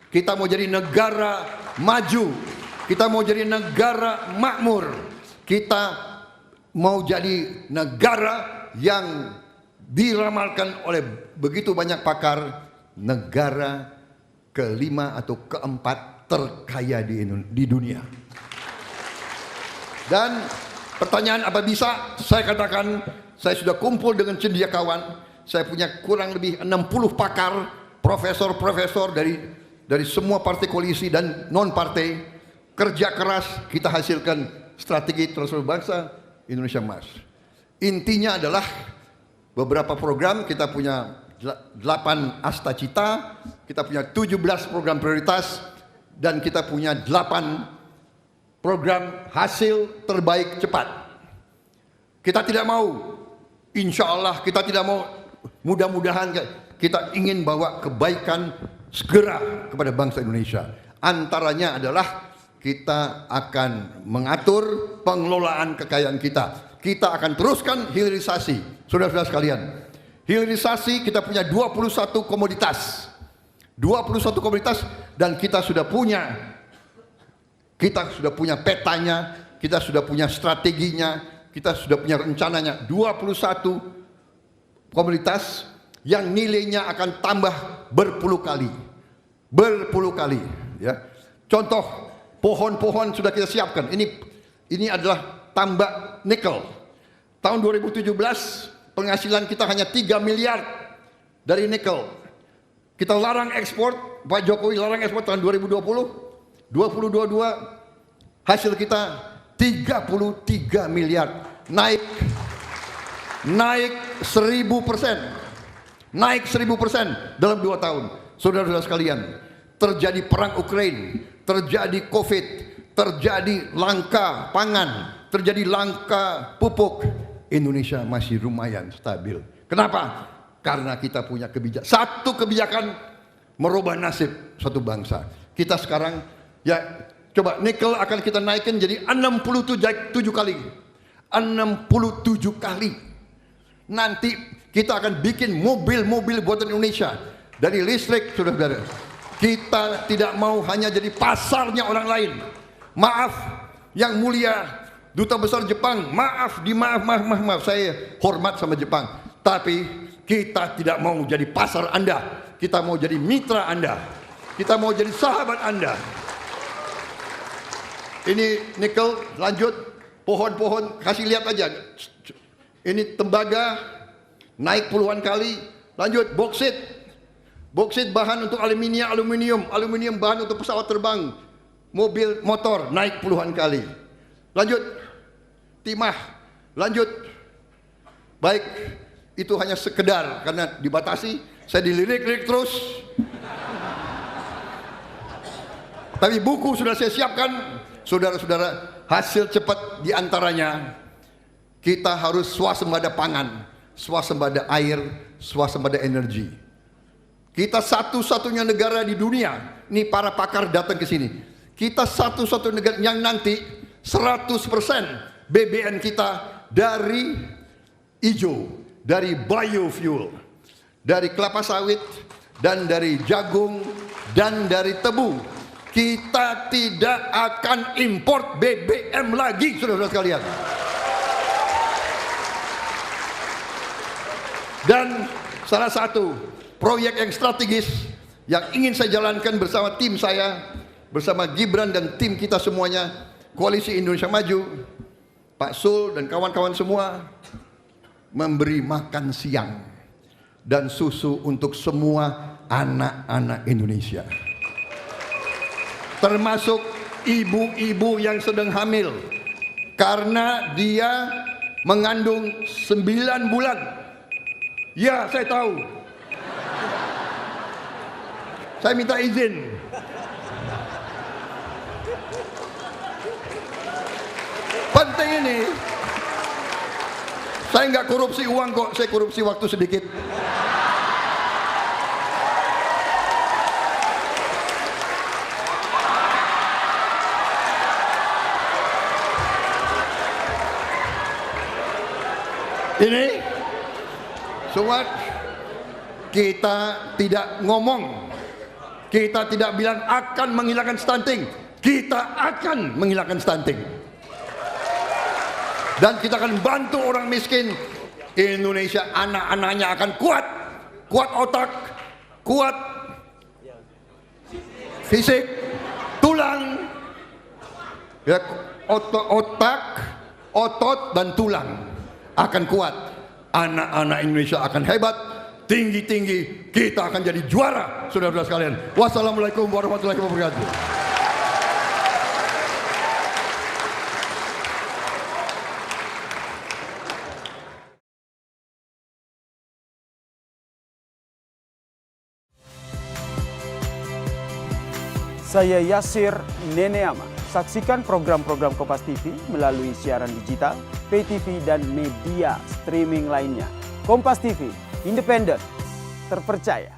Kita mau jadi negara maju. Kita mau jadi negara makmur. Kita mau jadi negara yang diramalkan oleh begitu banyak pakar, negara kelima atau keempat terkaya di dunia. Dan pertanyaan apa bisa? Saya katakan, saya sudah kumpul dengan cendekiawan. Saya punya kurang lebih 60 pakar, profesor-profesor dari semua partai koalisi dan non partai. Kerja keras, kita hasilkan strategi transformasi bangsa Indonesia Emas. Intinya adalah beberapa program, kita punya 8 asta cita, kita punya 17 program prioritas, dan kita punya 8 program hasil terbaik cepat. Kita tidak mau, insya Allah kita tidak mau, mudah-mudahan kita ingin bawa kebaikan segera kepada bangsa Indonesia. Antaranya adalah kita akan mengatur pengelolaan kekayaan kita. Kita akan teruskan hilirisasi. Saudara-saudara sekalian, hilirisasi kita punya 21 komoditas. 21 komoditas dan kita sudah punya petanya, kita sudah punya strateginya, kita sudah punya rencananya. 21 komoditas yang nilainya akan tambah berpuluh kali ya. Contoh pohon-pohon sudah kita siapkan. Ini adalah tambak nikel. Tahun 2017 penghasilan kita hanya 3 miliar dari nikel. Kita larang ekspor, Pak Jokowi larang ekspor tahun 2020, 2022 hasil kita 33 miliar, naik 1000%, naik 1000% dalam 2 tahun. Saudara-saudara sekalian, terjadi perang Ukraina, terjadi COVID, terjadi langka pangan, terjadi langka pupuk, Indonesia masih lumayan stabil. Kenapa? Karena kita punya satu kebijakan merubah nasib suatu bangsa. Kita sekarang, ya coba nikel akan kita naikin jadi 67 kali. 67 kali. Nanti kita akan bikin mobil-mobil buatan Indonesia dari listrik, saudara-saudara. Kita tidak mau hanya jadi pasarnya orang lain. Maaf, yang mulia Duta Besar Jepang, maaf, saya hormat sama Jepang. Tapi kita tidak mau jadi pasar Anda. Kita mau jadi mitra Anda. Kita mau jadi sahabat Anda. Ini nikel, lanjut. Pohon-pohon, kasih lihat aja. Ini tembaga, naik puluhan kali. Lanjut, boksit. Boksit bahan untuk aluminium bahan untuk pesawat terbang. Mobil, motor, naik puluhan kali. Lanjut, timah. Lanjut. Baik, itu hanya sekedar karena dibatasi, saya dilirik-lirik terus. Tapi buku sudah saya siapkan, saudara-saudara. Hasil cepat diantaranya, kita harus swasembada pangan, swasembada air, swasembada energi. Kita satu-satunya negara di dunia, ini para pakar datang ke sini. Kita satu-satunya negara yang nanti 100% BBM kita dari hijau, dari biofuel, dari kelapa sawit, dan dari jagung, dan dari tebu. Kita tidak akan import BBM lagi, saudara-saudara sekalian. Dan salah satu proyek yang strategis yang ingin saya jalankan bersama tim saya, bersama Gibran dan tim kita semuanya, Koalisi Indonesia Maju, Pak Sul dan kawan-kawan semua, memberi makan siang dan susu untuk semua anak-anak Indonesia, termasuk ibu-ibu yang sedang hamil, karena dia mengandung 9 bulan. Ya, saya tahu. Saya minta izin. Penting ini. Saya nggak korupsi uang kok, saya korupsi waktu sedikit. Ini semua kita tidak ngomong, kita tidak bilang akan menghilangkan stunting, kita akan menghilangkan stunting. Dan kita akan bantu orang miskin. Indonesia anak-anaknya akan kuat, kuat otak, kuat fisik, tulang, ya, otak, otot dan tulang akan kuat. Anak-anak Indonesia akan hebat, tinggi-tinggi, kita akan jadi juara, saudara-saudara sekalian. Wassalamualaikum warahmatullahi wabarakatuh. Saya Yasir Neneama. Saksikan program-program Kompas TV melalui siaran digital, pay TV, dan media streaming lainnya. Kompas TV, independen, terpercaya.